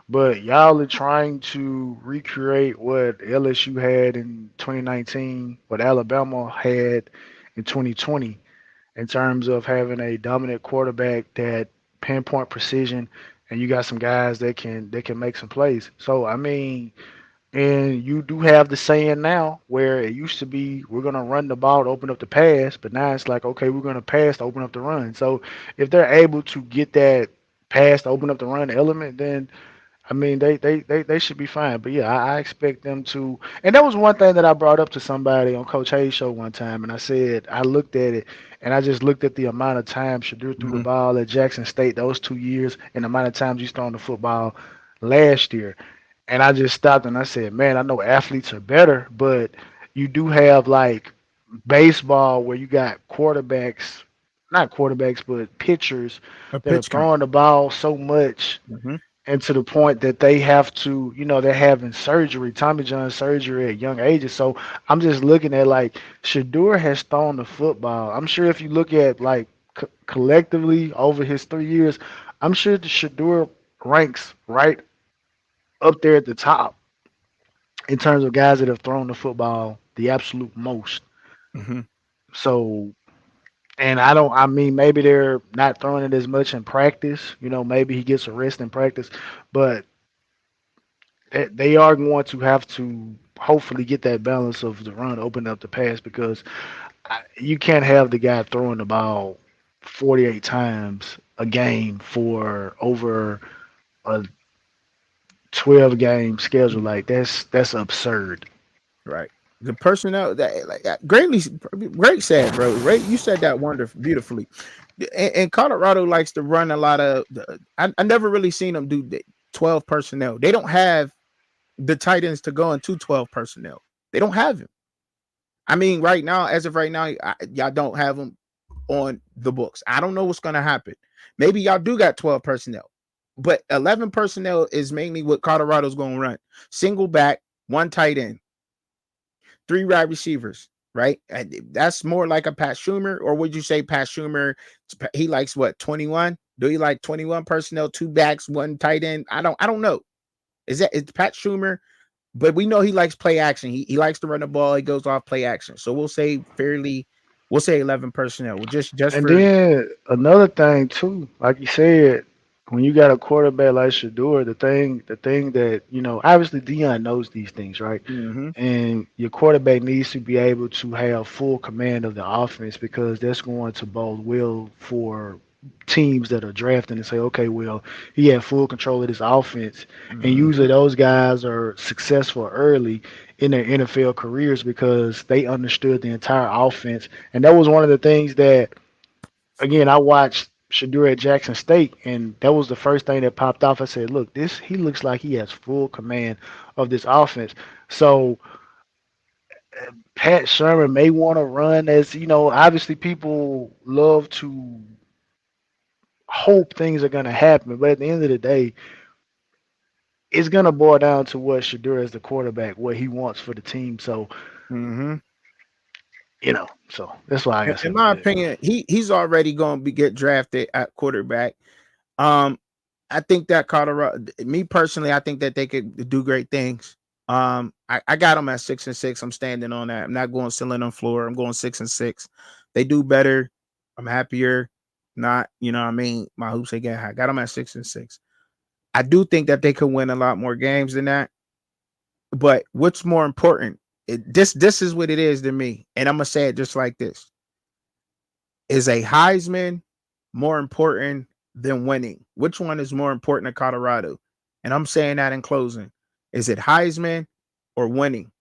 But y'all are trying to recreate what LSU had in 2019, what Alabama had in 2020, in terms of having a dominant quarterback that pinpoint precision, and you got some guys that can make some plays. So I mean, and you do have the saying now where it used to be we're gonna run the ball to open up the pass, but now it's like okay, we're gonna pass to open up the run. So if they're able to get that pass to open up the run element, then I mean, they should be fine. But yeah, I expect them to. And that was one thing that I brought up to somebody on Coach Hayes' show one time. And I said, I looked at it and I just looked at the amount of time Shadur threw the Mhm. ball at Jackson State those 2 years and the amount of times he's thrown the football last year. And I just stopped and I said, man, I know athletes are better, but you do have like baseball where you got quarterbacks, not quarterbacks, but pitchers A that are pitch count. throwing the ball so much Mhm. and to the point that they have to, they're having surgery, Tommy John surgery at young ages. So I'm just looking at like Shadur has thrown the football. I'm sure if you look at like collectively over his 3 years, I'm sure the Shadur ranks right up there at the top in terms of guys that have thrown the football the absolute most. Mhm. So, and I mean, maybe they're not throwing it as much in practice. Maybe he gets a rest in practice, but they are going to have to hopefully get that balance of the run, open up the pass because you can't have the guy throwing the ball 48 times a game for over a 12 game schedule. Like that's absurd. Right. The personnel that like great said, bro. Right, you said that wonderful, beautifully. And Colorado likes to run a lot of. I never really seen them do 12 personnel. They don't have the tight ends to go into 12 personnel. They don't have him. I mean, right now, as of right now, y'all don't have them on the books. I don't know what's going to happen. Maybe y'all do got 12 personnel, but 11 personnel is mainly what Colorado's going to run. Single back, one tight end, three wide receivers, right? And that's more like a Pat Schumer, or would you say Pat Schumer, he likes what, 21? Do he like 21 personnel, two backs, one tight end? I don't know. It's Pat Schumer, but we know he likes play action. He likes to run the ball. He goes off play action. So we'll say 11 personnel. Well, just And for then another thing too, like you said, when you got a quarterback like Shador, the thing that obviously Dion knows these things, right? mhm, And your quarterback needs to be able to have full command of the offense because that's going to bode well for teams that are drafting and say, okay, well, he had full control of this offense. And usually mhm, those guys are successful early in their NFL careers because they understood the entire offense. And that was one of the things that, again, I watched Shadur at Jackson State, and that was the first thing that popped off. I said, look, he looks like he has full command of this offense. So Pat Shermer may want to run as obviously people love to hope things are going to happen, but at the end of the day, it's going to boil down to what Shadur as the quarterback, what he wants for the team. So mhm. so that's why I got to say In about my that. opinion, he's already going to be get drafted at quarterback. Um, I think that Colorado, me personally, I think that they could do great things. I got them at 6-6. I'm standing on that. I'm not going ceiling on floor. I'm going 6-6. They do better. I'm happier. Not, you know what I mean? My hoops they get high. Got them at 6-6. I do think that they could win a lot more games than that. But what's more important? This is what it is to me, and I'm gonna say it just like this: is a Heisman more important than winning? Which one is more important to Colorado? And I'm saying that in closing: is it Heisman or winning?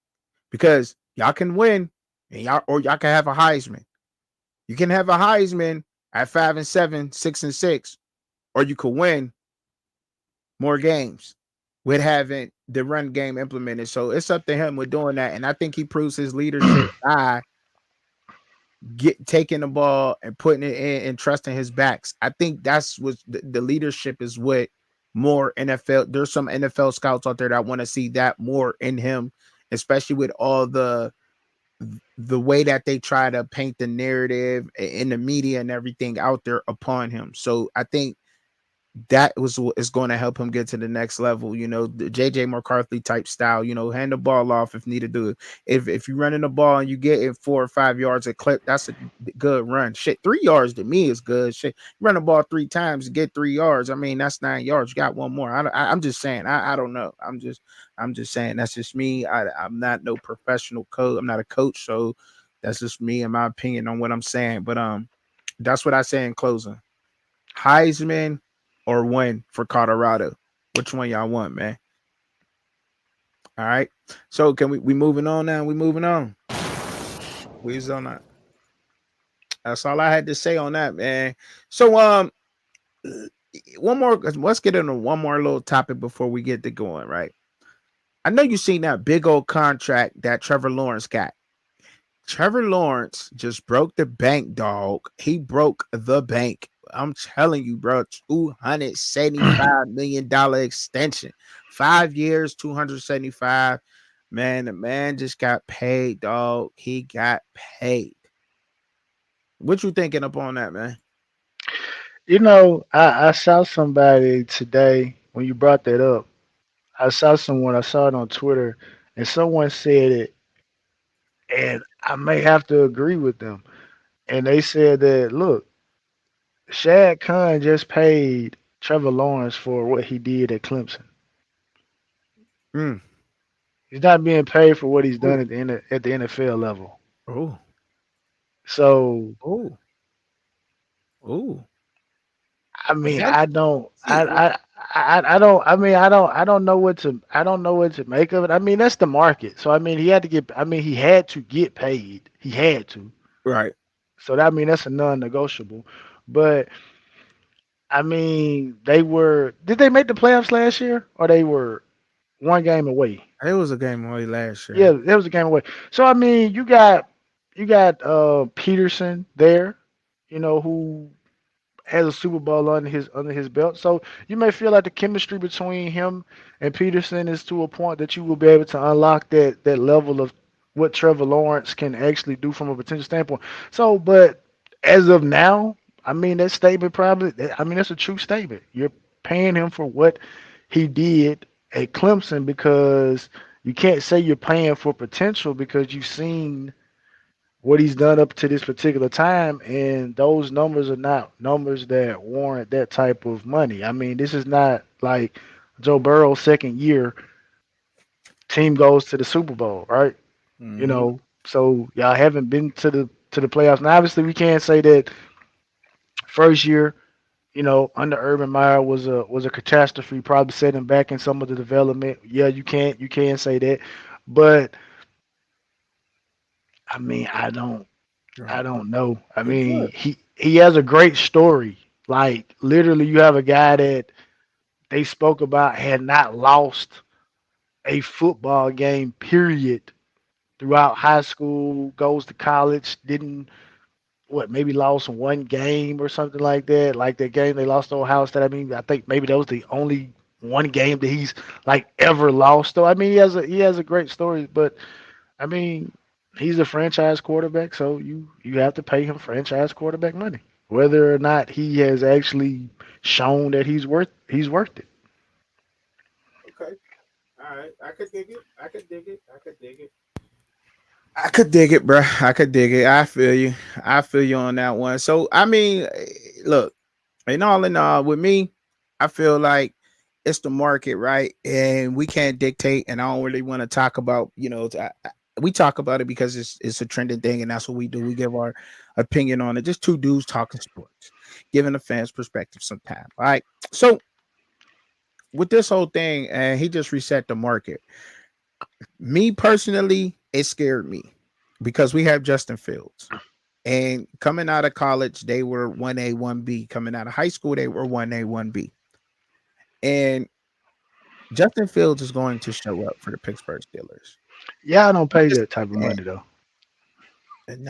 Because y'all can win and y'all can have a Heisman. You can have a Heisman at 5-7, 6-6, or you could win more games with having the run game implemented. So it's up to him with doing that, and I think he proves his leadership by taking the ball and putting it in and trusting his backs. I think that's what the leadership is. What more NFL? There's some NFL scouts out there that want to see that more in him, especially with all the way that they try to paint the narrative in the media and everything out there upon him. So I think that is going to help him get to the next level. You know, the JJ McCarthy type style, you know, hand the ball off if needed to. If you're running the ball and you get it 4 or 5 yards a clip, that's a good run. Shit, 3 yards to me is good. Shit, you run the ball 3 times, get 3 yards. I mean, that's 9 yards. You got one more. I'm just saying. I don't know. I'm just saying. That's just me. I'm not no professional coach. I'm not a coach, so that's just me and my opinion on what I'm saying. But that's what I say in closing. Heisman or win for Colorado? Which one y'all want, man? All right. So can we moving on now? We moving on. We's on that. That's all I had to say on that, man. So one more. Let's get into one more little topic before we get to going. Right. I know you seen that big old contract that Trevor Lawrence got. Trevor Lawrence just broke the bank, dog. He broke the bank. I'm telling you, bro, $275 million extension, 5 years, 275. Man, the man just got paid, dog. He got paid. What you thinking upon that, man? You know, I saw somebody today when you brought that up. I saw it on Twitter, and someone said it, and I may have to agree with them. And they said that, look, Shad Khan just paid Trevor Lawrence for what he did at Clemson. Mm. He's not being paid for what he's done at the NFL level. Oh. So, I mean, I don't know what to make of it. I mean, that's the market. So I mean, he had to get paid. He had to. Right. So that, I mean, that's a non-negotiable. But I mean, did they make the playoffs last year, or they were one game away? It was a game away last year. Yeah, it was a game away. So I mean, you got Peterson there, you know, who has a Super Bowl under his belt. So you may feel like the chemistry between him and Peterson is to a point that you will be able to unlock that level of what Trevor Lawrence can actually do from a potential standpoint. So, but as of now, I mean, that statement that's a true statement. You're paying him for what he did at Clemson, because you can't say you're paying for potential because you've seen what he's done up to this particular time, and those numbers are not numbers that warrant that type of money. I mean, this is not like Joe Burrow's second year team goes to the Super Bowl, right? Mm-hmm. You know, so y'all haven't been to the playoffs. Now, obviously, we can't say that first year, you know, under Urban Meyer was a catastrophe, probably setting back in some of the development. Yeah, you can't say that, but I mean, I don't know. I mean, he has a great story. Like, literally, you have a guy that they spoke about had not lost a football game, period, throughout high school, goes to college, didn't, maybe lost one game or something like that. Like that game they lost to Ohio State. I mean, I think maybe that was the only one game that he's like ever lost. So I mean, he has a great story, but I mean, he's a franchise quarterback, so you have to pay him franchise quarterback money, whether or not he has actually shown that he's worth it. Okay. All right. I could dig it, bro. I could dig it. I feel you on that one. So I mean, look, in all, with me, I feel like it's the market, right? And we can't dictate. And I don't really want to talk about, you know, we talk about it because it's a trending thing, and that's what we do. We give our opinion on it. Just two dudes talking sports, giving the fans perspective sometime. All right. So with this whole thing, and he just reset the market. Me personally, it scared me. because we have Justin Fields. And coming out of college, they were 1A, 1B. Coming out of high school, they were 1A, 1B. And Justin Fields is going to show up for the Pittsburgh Steelers. Yeah, I don't pay Just- that type of money though.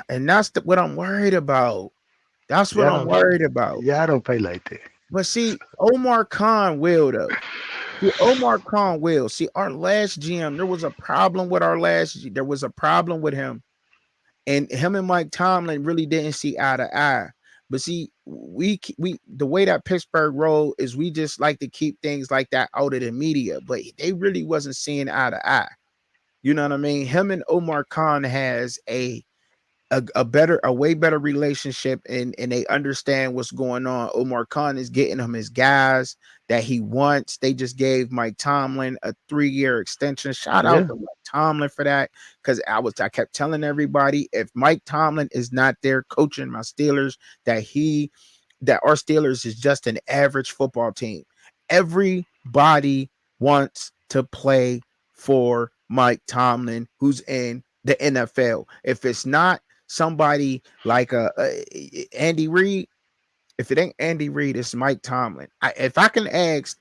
And that's what I'm worried about. That's what Yeah, I I'm don't. worried about. Yeah, I don't pay like that. But see, Omar Khan will though. See, Omar Khan will. See, our last GM, there was a problem with there was a problem with him. And him and Mike Tomlin really didn't see eye to eye. But see, we the way that Pittsburgh roll is we just like to keep things like that out of the media, but they really wasn't seeing eye to eye. You know what I mean? Him and Omar Khan has a way better relationship, and they understand what's going on. Omar Khan is getting him his guys that he wants. They just gave Mike Tomlin a 3-year extension. Shout out to Mike Tomlin for that, because I kept telling everybody, if Mike Tomlin is not there coaching my Steelers, that our Steelers is just an average football team. Everybody wants to play for Mike Tomlin, who's in the NFL. If it's not somebody like Andy Reid, if it ain't Andy Reid, it's Mike Tomlin. If I can ask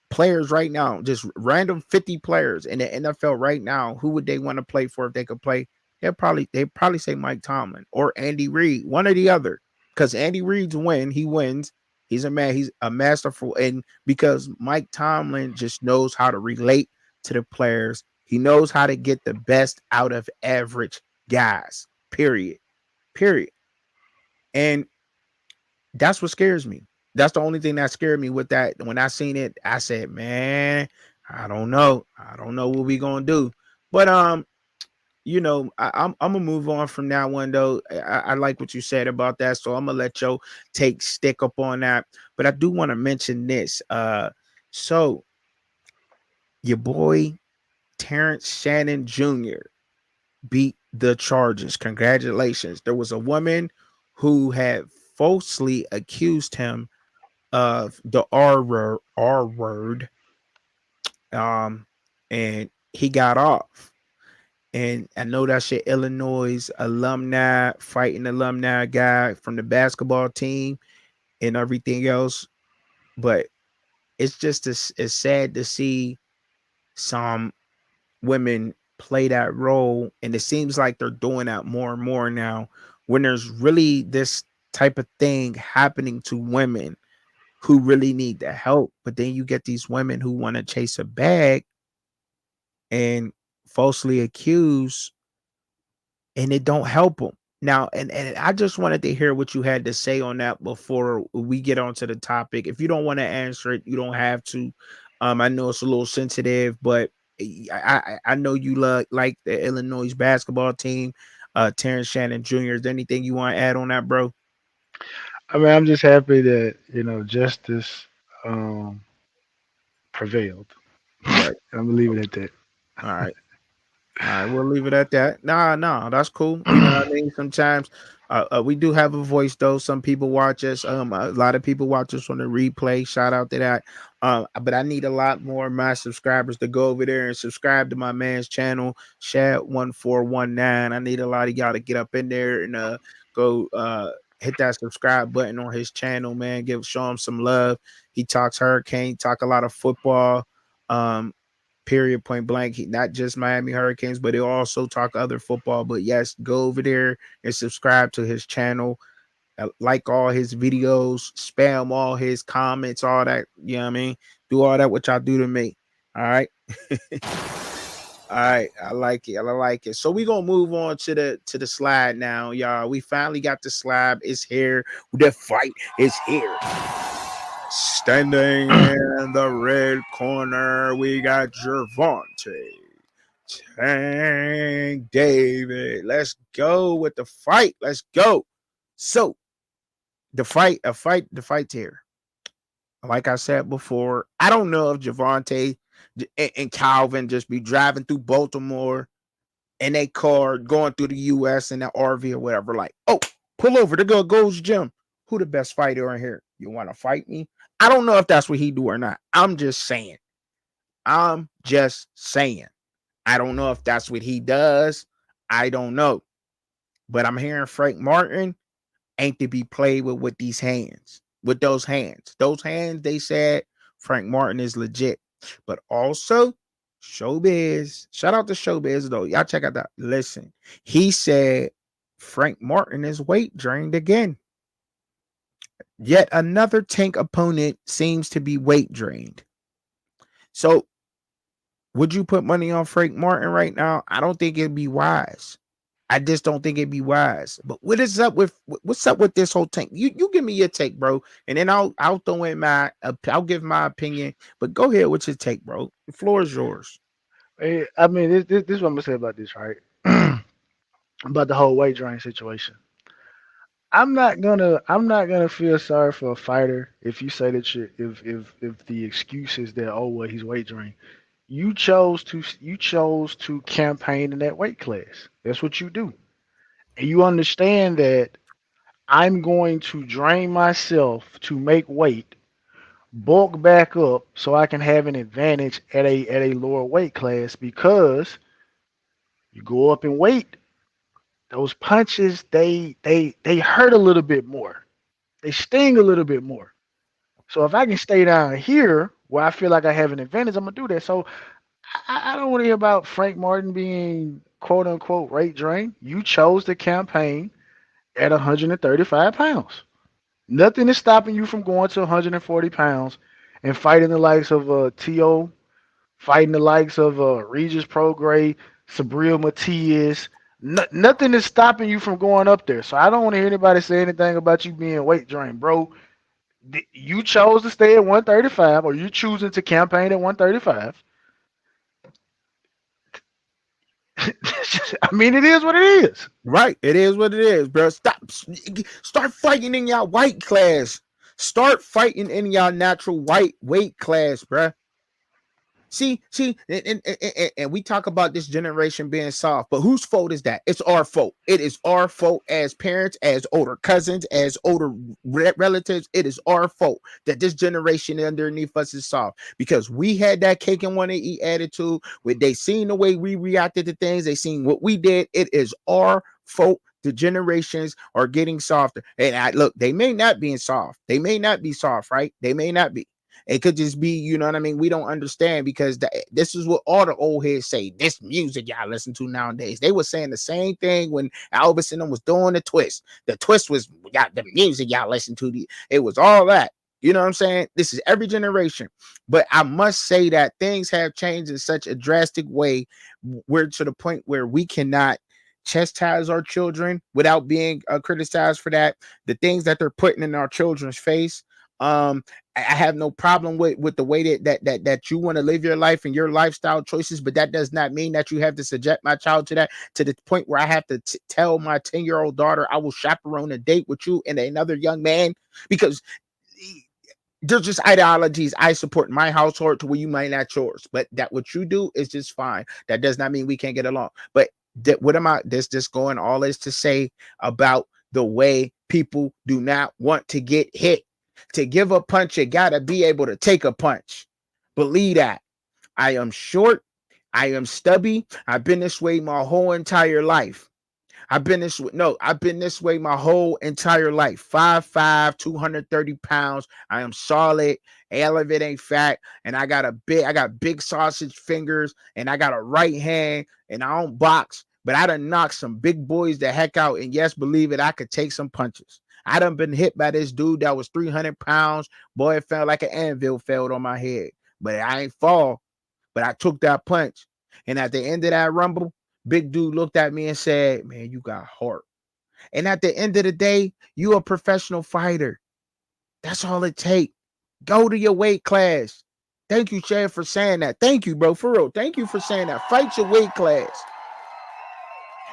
players right now, just random 50 players in the NFL right now, who would they want to play for if they could play? They'd probably say Mike Tomlin or Andy Reid, one or the other. Because Andy Reid's he wins. He's a masterful, and because Mike Tomlin just knows how to relate to the players. He knows how to get the best out of average guys. Period. And that's what scares me. That's the only thing that scared me with that. When I seen it, I said, man, I don't know what we gonna do. But I'm gonna move on from that one though. I like what you said about that, so I'm gonna let Joe stick up on that. But I do want to mention this. So your boy Terrence Shannon Jr. beat the charges. Congratulations. There was a woman who had falsely accused him of the R word. And he got off. And I know that's your Illinois fighting alumni guy from the basketball team and everything else. But it's just it's sad to see some women play that role, and it seems like they're doing that more and more now, when there's really this type of thing happening to women who really need the help. But then you get these women who want to chase a bag and falsely accuse, and it don't help them. Now, and I just wanted to hear what you had to say on that before we get onto the topic. If you don't want to answer it, you don't have to. I know it's a little sensitive, but I know you like the Illinois basketball team. Terrence Shannon Jr. Is there anything you want to add on that, bro? I mean, I'm just happy that justice prevailed. Right. I'm gonna leave it at that. All right. We'll leave it at that. No, that's cool. You know what I mean? Sometimes we do have a voice though. Some people watch us. A lot of people watch us on the replay. Shout out to that. But I need a lot more of my subscribers to go over there and subscribe to my man's channel, Shad1419. I need a lot of y'all to get up in there and go hit that subscribe button on his channel, man. Show him some love. He talks Hurricane, talk a lot of football. Period, point blank. He not just Miami Hurricanes, but he also talk other football. But yes, go over there and subscribe to his channel, like all his videos, spam all his comments, all that. You know what I mean? Do all that what y'all do to me. All right. All right, I like it. So we gonna move on to the slide now, y'all. We finally got the slide. It's here. The fight is here. Standing in the red corner, we got Gervonta Tank Davis. Let's go with the fight. Let's go. So the fight's here. Like I said before, I don't know if Gervonta and Calvin just be driving through Baltimore in a car going through the US in an RV or whatever. Like, oh, pull over. There goes Jim. Who the best fighter in here? You want to fight me? I don't know if that's what he do or not. I'm just saying. I don't know if that's what he does. I don't know. But I'm hearing Frank Martin ain't to be played with these hands. With those hands. Those hands, they said Frank Martin is legit. But also, Showbiz. Shout out to Showbiz, though. Y'all check out that. Listen, he said Frank Martin is weight drained again. Yet another Tank opponent seems to be weight drained. So, would you put money on Frank Martin right now? I don't think it'd be wise. I just don't think it'd be wise. But what's up with this whole Tank? You give me your take, bro, and then I'll throw in I'll give my opinion. But go ahead with your take, bro. The floor is yours. Hey, I mean, this is what I'm gonna say about this, right? About the whole weight drain situation. I'm not gonna feel sorry for a fighter if you say that if the excuse is that, oh well, he's weight drained. You chose to campaign in that weight class. That's what you do. And you understand that I'm going to drain myself to make weight, bulk back up so I can have an advantage at a lower weight class, because you go up in weight, those punches they hurt a little bit more. They sting a little bit more. So if I can stay down here where I feel like I have an advantage, I'm gonna do that. So I don't want to hear about Frank Martin being quote unquote weight drained. You chose the campaign at 135 pounds. Nothing is stopping you from going to 140 pounds and fighting the likes of T.O., fighting the likes of Regis Prograis, Sabril Matias. Nothing is stopping you from going up there. So I don't want to hear anybody say anything about you being weight drained, bro. You chose to stay at 135, or you choosing to campaign at 135. I mean, it is what it is. Right. It is what it is, bro. Start fighting in your white class. Start fighting in your natural white weight class, bro. See, and we talk about this generation being soft, but whose fault is that? It's our fault. It is our fault as parents, as older cousins, as older relatives. It is our fault that this generation underneath us is soft, because we had that cake and want to eat attitude. When they seen the way we reacted to things, they seen what we did. It is our fault. The generations are getting softer. And look, they may not be soft. They may not be soft, right? They may not be. It could just be, you know what I mean? We don't understand, because this is what all the old heads say. This music y'all listen to nowadays. They were saying the same thing when Elvis and them was doing the twist. The twist was the music y'all listen to. It was all that. You know what I'm saying? This is every generation. But I must say that things have changed in such a drastic way. We're to the point where we cannot chastise our children without being criticized for that. The things that they're putting in our children's face. I have no problem with the way that you want to live your life and your lifestyle choices, but that does not mean that you have to subject my child to that, to the point where I have to tell my 10-year-old daughter I will chaperone a date with you and another young man, because there's just ideologies I support in my household to where you might not yours, but that what you do is just fine. That does not mean we can't get along. But what am I just going all this to say about the way people do not want to get hit? To give a punch, you gotta be able to take a punch. Believe that. I am short. I am stubby. I've been this way my whole entire life. I've been this way my whole entire life. 5'5", 230 pounds. I am solid. All of it ain't fat. And I got big sausage fingers, and I got a right hand, and I don't box. But I done knocked some big boys the heck out. And yes, believe it, I could take some punches. I done been hit by this dude that was 300 pounds. Boy, it felt like an anvil fell on my head. But I ain't fall. But I took that punch. And at the end of that rumble, big dude looked at me and said, man, you got heart. And at the end of the day, you a professional fighter. That's all it takes. Go to your weight class. Thank you, Chad, for saying that. Thank you, bro. For real. Thank you for saying that. Fight your weight class.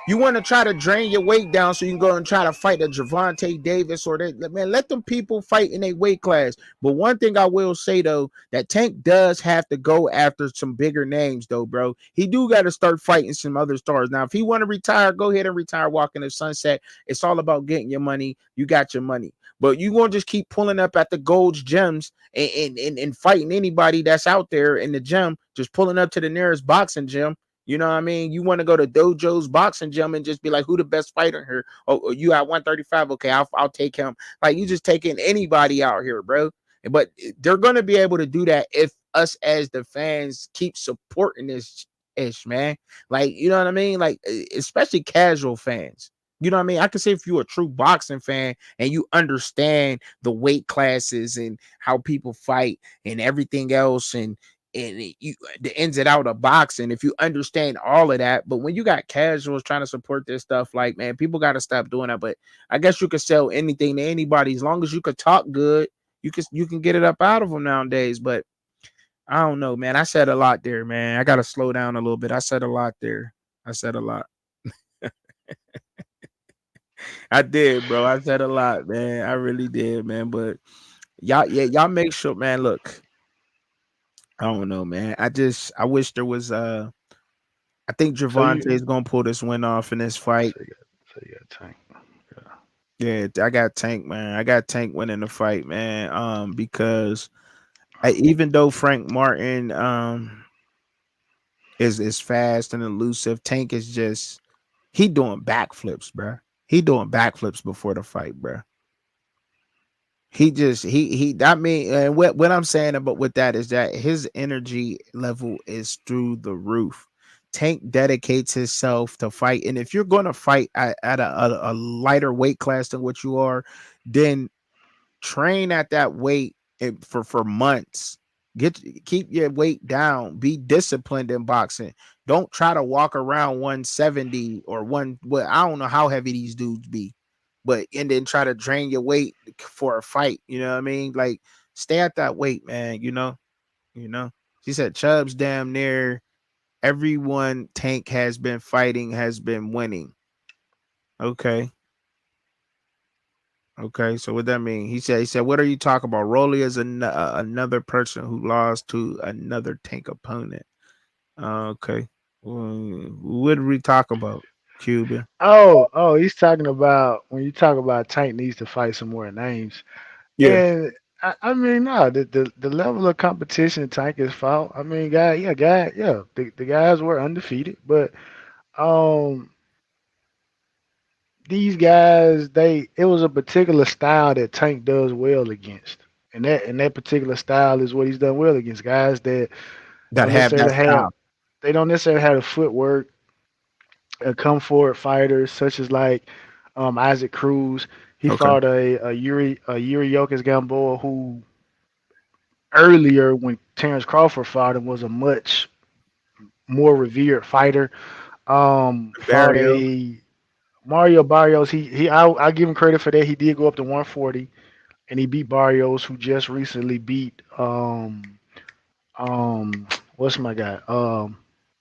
You want to try to drain your weight down so you can go and try to fight a Gervonta Davis or that, man, let them people fight in a weight class. But one thing I will say, though, that Tank does have to go after some bigger names, though, bro. He do got to start fighting some other stars. Now, if he want to retire, go ahead and retire, walk in the sunset. It's all about getting your money. You got your money. But you going to just keep pulling up at the Gold's Gyms and fighting anybody that's out there in the gym, just pulling up to the nearest boxing gym. You know what I mean? You want to go to Dojo's boxing gym and just be like, who the best fighter here? Oh, you at 135? Okay, I'll take him. Like, you just taking anybody out here, bro. But they're gonna be able to do that if us as the fans keep supporting this ish, man. Like, you know what I mean? Like, especially casual fans. You know what I mean? I can say if you're a true boxing fan and you understand the weight classes and how people fight and everything else, and you, the ins and out of boxing, if you understand all of that. But when you got casuals trying to support this stuff, like, man, people got to stop doing that. But I guess you could sell anything to anybody as long as you could talk good. You can get it up out of them nowadays. But I don't know, man. I said a lot there, man. I got to slow down a little bit. I said a lot there. I said a lot. I did, bro. I said a lot, man. I really did, man. But y'all make sure, man. Look, I don't know, man. I wish there was I think Javante is gonna pull this win off in this fight. So you got Tank. Yeah, I got Tank, man. I got Tank winning the fight, man. Because even though Frank Martin is fast and elusive, Tank is just he doing backflips, bro. He doing backflips before the fight, bro. He just he I mean, and what I'm saying about with that is that his energy level is through the roof. Tank dedicates himself to fight, and if you're going to fight at a lighter weight class than what you are, then train at that weight for months. Keep your weight down. Be disciplined in boxing. Don't try to walk around 170 or well, I don't know how heavy these dudes be, but and then try to drain your weight for a fight. You know what I mean? Like, stay at that weight, man. You know. She said Chubb's damn near everyone Tank has been fighting has been winning. Okay. So what that mean? He said, what are you talking about? Rolly is another person who lost to another Tank opponent. Okay. What did we talk about, Cuban? Oh, he's talking about when you talk about Tank needs to fight some more names. Yeah. And I mean, no, the level of competition Tank has fought. I mean, the guys were undefeated, but um, these guys, it was a particular style that Tank does well against, and that particular style is what he's done well against guys that That don't have that necessarily have style. they don't necessarily have the footwork, come forward fighters such as like Isaac Cruz. He Okay. fought a Yuri Yokas Gamboa who earlier when Terrence Crawford fought him was a much more revered fighter. Fought Barrio. a Mario Barrios. I give him credit for that. He did go up to 140 and he beat Barrios, who just recently beat what's my guy?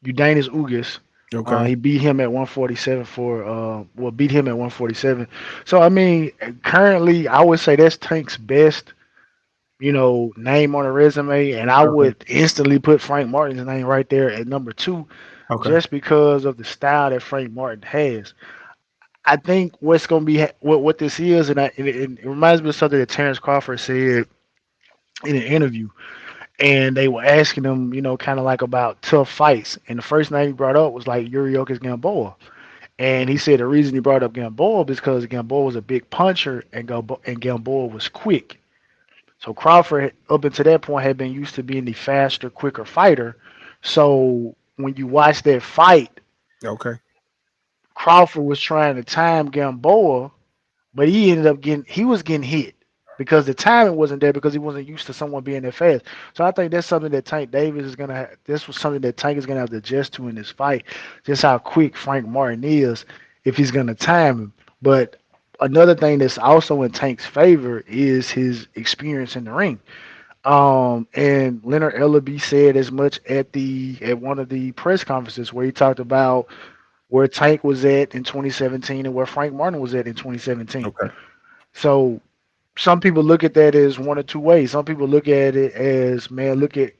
Udanis Ugas. Okay. He beat him at 147 beat him at 147. So I mean, currently I would say that's Tank's best, name on a resume, and I Okay. would instantly put Frank Martin's name right there at number two, Okay. just because of the style that Frank Martin has. I think what's going to be what this is, and it reminds me of something that Terrence Crawford said in an interview, and they were asking him, kind of like about tough fights, and the first name he brought up was like Yuriorkis Gamboa, and he said the reason he brought up Gamboa is because Gamboa was a big puncher, and Gamboa was quick. So Crawford, up until that point, had been used to being the faster, quicker fighter. So when you watch that fight, Okay. Crawford was trying to time Gamboa, but he was getting hit because the timing wasn't there because he wasn't used to someone being that fast. So I think that's something that Tank Davis is gonna. This was something that Tank is gonna have to adjust to in this fight, just how quick Frank Martin is if he's gonna time him. But another thing that's also in Tank's favor is his experience in the ring. And Leonard Ellaby said as much at one of the press conferences where he talked about where Tank was at in 2017 and where Frank Martin was at in 2017. Okay. So some people look at that as one or two ways. Some people look at it as, man, look at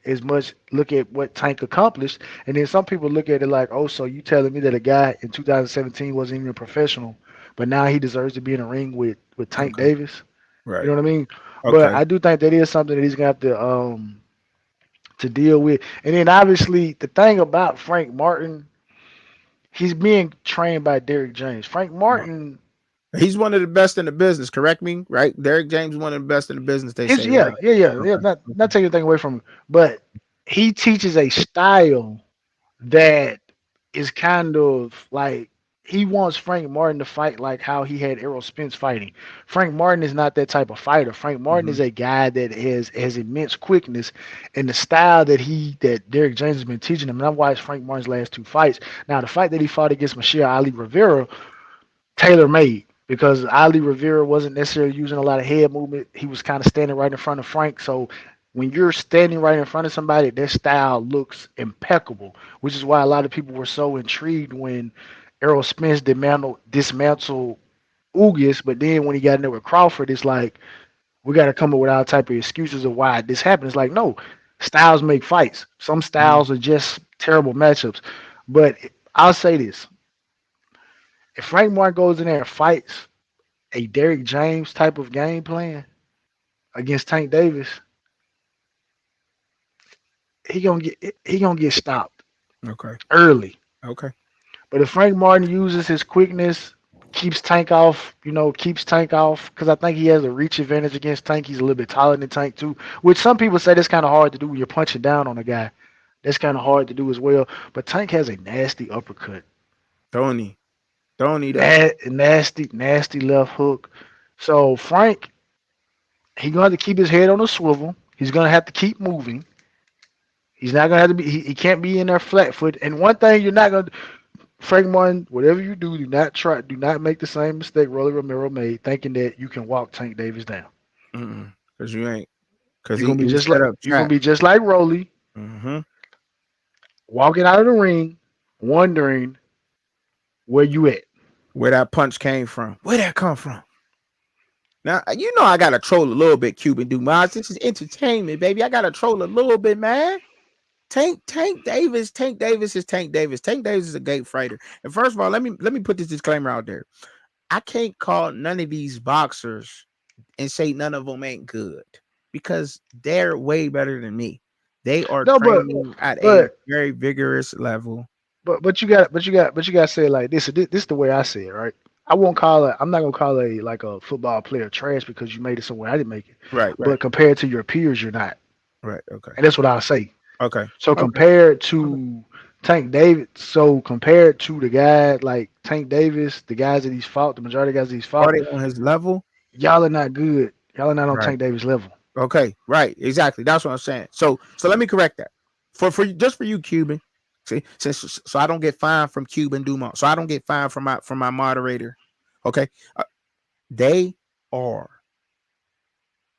what Tank accomplished, and then some people look at it like, oh, so you telling me that a guy in 2017 wasn't even a professional, but now he deserves to be in a ring with Tank Okay. Davis. Right. You know what I mean? But Okay. I do think that is something that he's gonna have to deal with. And then obviously the thing about Frank Martin, he's being trained by Derrick James. Frank Martin, He's one of the best in the business. Correct me, right? Derrick James is one of the best in the business. They say, yeah, right? yeah, yeah, yeah. Okay. Not taking anything away from him, but he teaches a style that is kind of like he wants Frank Martin to fight like how he had Errol Spence fighting. Frank Martin is not that type of fighter. Frank Martin Mhm. is a guy that has immense quickness, and the style that Derrick James has been teaching him. And I've watched Frank Martin's last 2 fights. Now the fight that he fought against Michelle Ali Rivera, tailor made. Because Ali Rivera wasn't necessarily using a lot of head movement. He was kind of standing right in front of Frank. So when you're standing right in front of somebody, their style looks impeccable, which is why a lot of people were so intrigued when Errol Spence dismantled Ugas. But then when he got in there with Crawford, it's like, we got to come up with all type of excuses of why this happened. It's like, no, styles make fights. Some styles are just terrible matchups. But I'll say this. If Frank Martin goes in there and fights a Derrick James type of game plan against Tank Davis, he gonna get stopped Okay. early. Okay. But if Frank Martin uses his quickness, keeps Tank off, because I think he has a reach advantage against Tank. He's a little bit taller than Tank too, which some people say that's kind of hard to do when you're punching down on a guy. That's kind of hard to do as well. But Tank has a nasty uppercut, Don't he? Don't he though? nasty left hook. So Frank, he's gonna have to keep his head on a swivel. He's gonna have to keep moving. He's not gonna have to be. He can't be in there flat foot. And one thing you're not gonna, Frank Martin, whatever you do, do not make the same mistake Rolly Romero made, thinking that you can walk Tank Davis down. Because you ain't. Because You're gonna be he just set like up trap. Rolly, Mm-hmm. walking out of the ring, wondering where you at. Where that punch came from? Where that come from? Now you know I gotta troll a little bit, Cuban Dumas. This is entertainment, baby. I gotta troll a little bit, man. Tank Davis is Tank Davis. Tank Davis is a gate fighter. And first of all, let me put this disclaimer out there. I can't call none of these boxers and say none of them ain't good because they're way better than me. They are No, training at a but very vigorous level. but you got to say it like this. This is the way I say it, right? I won't call it. I'm not gonna call a football player trash because you made it somewhere I didn't make it. Right. But compared to your peers, you're not, Right. Okay. and that's what I'll say. Okay. So Okay. compared to Tank Davis, so compared to the guy like Tank Davis, the guys that he's fought, the majority of the guys that he's Are fought, they on his level? y'all are not good. Y'all are not on Right. Tank Davis level. Okay. Right. Exactly. That's what I'm saying. So let me correct that. For just for you, Cuban. See, so I don't get fined from Cuban Dumont. So I don't get fined from my moderator. Okay. They are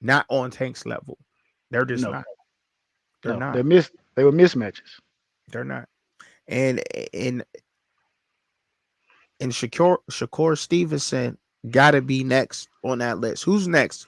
not on Tank's level. They're just No, not. They're no, not. they were mismatches. They're not. And Shakur Stevenson got to be next on that list. Who's next?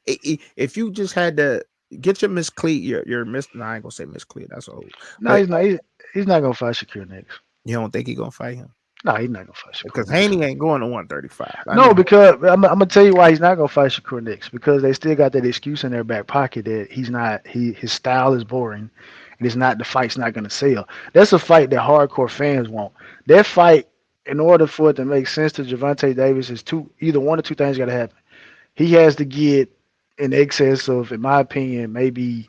If you just had to get your Miss Cleat, your Miss. No, I ain't gonna say Miss Cleat. That's old. No, But he's not. He's not gonna fight Shakur next. you don't think he gonna fight him? No, he's not gonna fight Shakur Because next. Haney ain't going to 135. No, because I'm gonna tell you why he's not gonna fight Shakur next. Because they still got that excuse in their back pocket that he's not. His style is boring, and it's not the fight's not gonna sell. That's a fight that hardcore fans want. That fight, in order for it to make sense to Gervonta Davis, is either one or two things got to happen. He has to get in excess of, in my opinion, maybe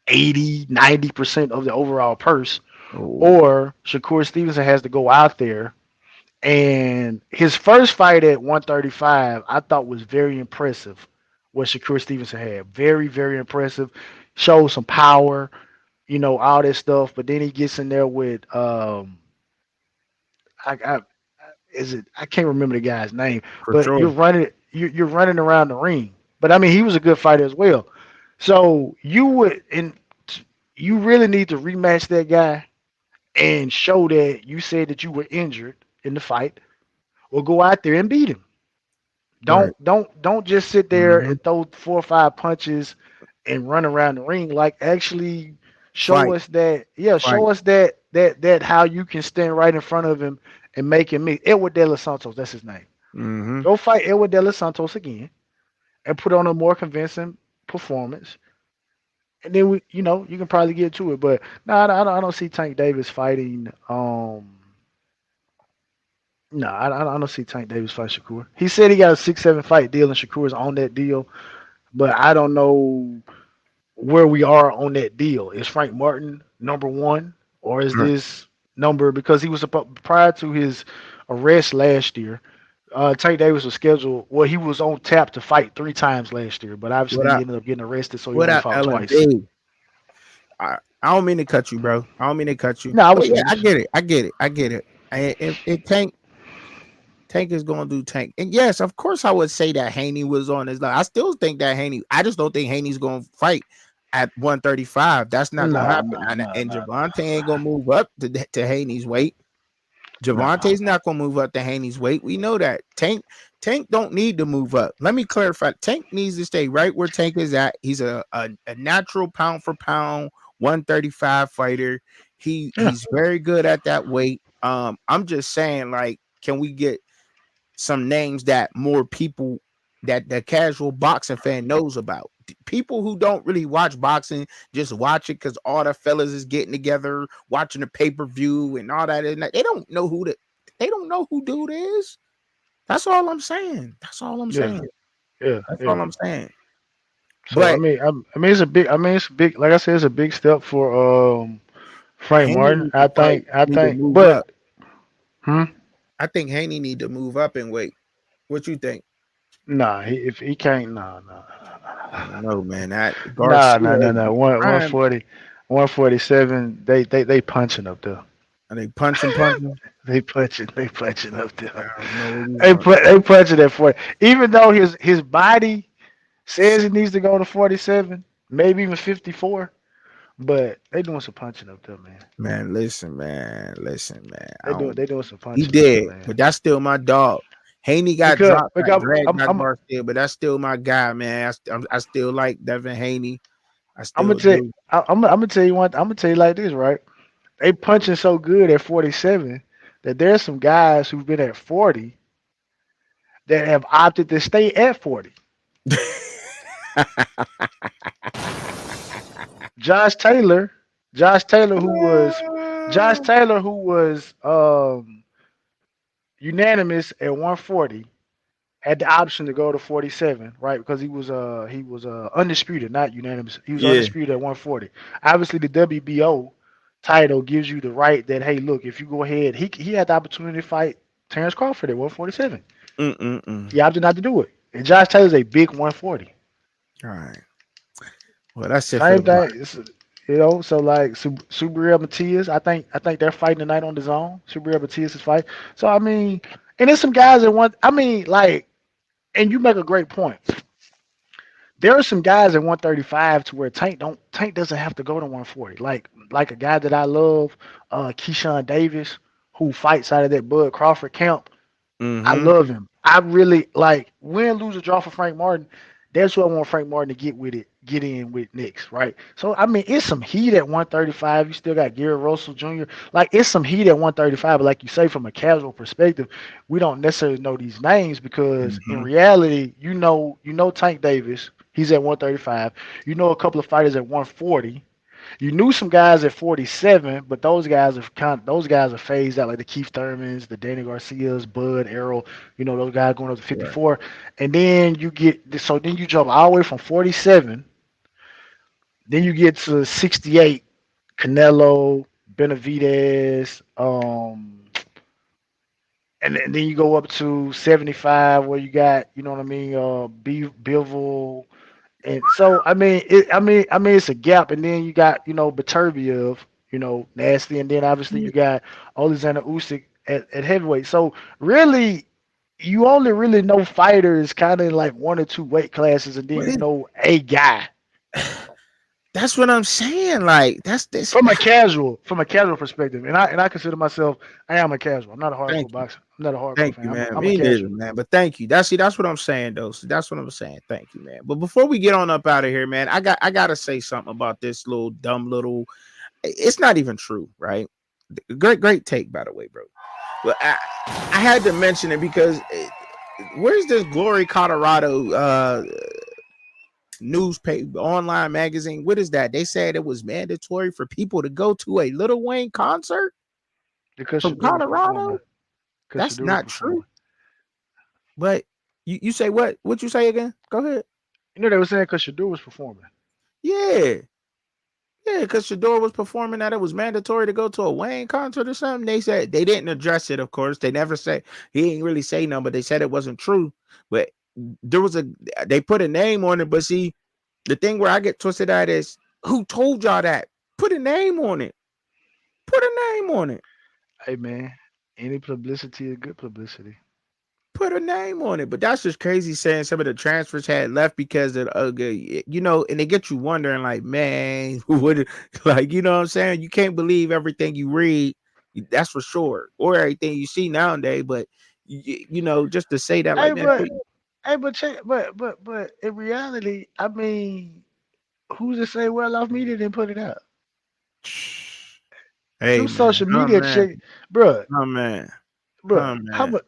80, 90% of the overall purse, or Shakur Stevenson has to go out there. And his first fight at 135, I thought was very impressive. What Shakur Stevenson had, very, very impressive. Showed some power, all that stuff. But then he gets in there with I I can't remember the guy's name, For but sure. you're running around the ring. But I mean, he was a good fighter as well. So you really need to rematch that guy and show that you said that you were injured in the fight, or go out there and beat him. Right. Don't just sit there Mhm. and throw 4 or 5 punches and run around the ring. Like, actually show Fight. us that. Yeah, Fight. show us that how you can stand right in front of him and make him meet Edward De Los Santos. That's his name. Mm-hmm. Go fight Edward De Los Santos again and put on a more convincing performance. And then you can probably get to it. But no, I don't see Tank Davis fighting No, I don't see Tank Davis fight Shakur. He said he got a 6-7 fight deal, and Shakur's on that deal, but I don't know where we are on that deal. Is Frank Martin number one, or is Right. this number because he was prior to his arrest last year? Tank Davis was scheduled. Well, he was on tap to fight 3 times last year, but What obviously he up? ended up getting arrested, so he What only up, fought twice. LMB? I don't mean to cut you, bro. I don't mean to cut you. No, I But was yeah, I finished. get it. I get it. I get it. If Tank is going to do Tank, and yes, of course, I would say that Haney was on his line. I still think that Haney. I just don't think Haney's going to fight at 135. That's not going to No, happen. no, no, And no. Javante ain't going to move up to Haney's weight. Javante's not going to move up to Haney's weight. We know that. Tank don't need to move up. Let me clarify. Tank needs to stay right where Tank is at. He's a natural pound for pound 135 fighter. He's very good at that weight. I'm just saying, like, can we get some names that more people that the casual boxing fan knows about? People who don't really watch boxing just watch it because all the fellas is getting together watching the pay-per-view and all that, and they don't know who dude is. That's all I'm saying. That's all I'm saying. That's all I'm saying. So But I mean, it's a big. It's a big. Like I said, it's a big step for Frank Haney Martin. need to need to move But up. I think Haney need to move up in weight. What you think? nah, if he can't, nah. I don't know, man. That Nah, Garcia, 140, 147. They punching up there. are they punching? They punching up there. I don't know. They punching at 40. Even though his body says he needs to go to 47, maybe even 54, but they doing some punching up there, man. Man, listen, man. They doing some punching. He did, up there, man. but that's still my dog. Haney got dropped, got dragged by Garcia, but that's still my guy, man. I still like Devin Haney. I'm gonna tell you one. I'm gonna tell you like this, right? They punching so good at 47 that there's some guys who've been at 40 that have opted to stay at 40. Josh Taylor, who was unanimous at 140, had the option to go to 47, right? Because he was undisputed, not unanimous. He was undisputed at 140. Obviously, the WBO title gives you the right that, hey, look, if you go ahead, he had the opportunity to fight Terrence Crawford at 147. He opted not to do it. And Josh Taylor's a big 140. All right. Well, that's it. Same thing. So like Subriel Matias, I think they're fighting tonight on the zone. Subriel Matias is fighting. So I mean, and there's some guys that want. I mean, like, and you make a great point. There are some guys at 135 to where Tank doesn't have to go to 140. Like a guy that I love, Keyshawn Davis, who fights out of that Bud Crawford camp. I love him. I really like win, lose, or draw for Frank Martin. That's what I want Frank Martin to get in with next, right? So I mean, it's some heat at 135. You still got Gary Russell Jr. Like it's some heat at 135, but like you say, from a casual perspective, we don't necessarily know these names because in reality, you know Tank Davis, he's at 135. You know a couple of fighters at 140. You knew some guys at 47, but those guys are phased out, like the Keith Thurmans, the Danny Garcias, Bud, Errol. You know those guys going up to 54, right. And then you jump all the way from 47. Then you get to 68, Canelo, Benavidez, and then you go up to 75, where you got, you know what I mean, Bivol. And so I mean it's a gap, and then you got Beterbiev, nasty, and then obviously you got Alexander Usyk at heavyweight. So really, you only really know fighters kind of like 1 or 2 weight classes, and then you know a guy. That's what I'm saying. Like that's this from a casual perspective, and I consider myself. I am a casual. I'm not a hardcore boxer. I'm not a hardcore fan. You, man. I'm a casual, man. But thank you. That's what I'm saying, though. So that's what I'm saying. Thank you, man. But before we get on up out of here, man, I gotta say something about this dumb little. It's not even true, right? Great take, by the way, bro. But I had to mention it because where's this Glory Colorado newspaper online magazine? What is that? They said it was mandatory for people to go to a Lil Wayne concert because from Colorado. That's not true. But you say what? What you say again? Go ahead. You know they were saying because Shador was performing. Yeah. Yeah, because Shador was performing that it was mandatory to go to a Wayne concert or something. They said they didn't address it, of course. They never say he didn't really say no, but they said it wasn't true. But there was they put a name on it. But see, the thing where I get twisted at is who told y'all that? Put a name on it. Put a name on it. Hey man, any publicity is good publicity. Put a name on it. But that's just crazy saying some of the transfers had left because of and they get you wondering, like, man, what, like, you know what I'm saying? You can't believe everything you read, that's for sure, or everything you see nowadays. But just to say that, like, but in reality, I mean, who's to say Well Off Media didn't put it out? Hey, do social media check, bro. Oh man, bro. How much?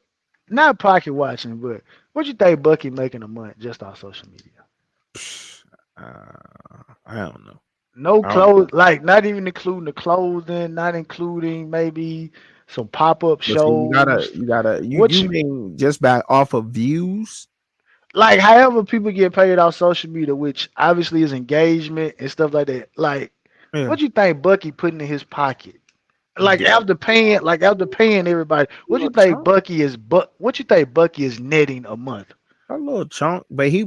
Not pocket watching, but what you think Bucky making a month just on social media? I don't know. No clothes, like not even including the clothing, not including maybe some pop-up shows. You gotta. You mean just by off of views? Like however people get paid off social media, which obviously is engagement and stuff like that. Like, what you think Bucky putting in his pocket? Like after paying everybody, what you think Bucky is? What you think Bucky is netting a month? A little chunk, but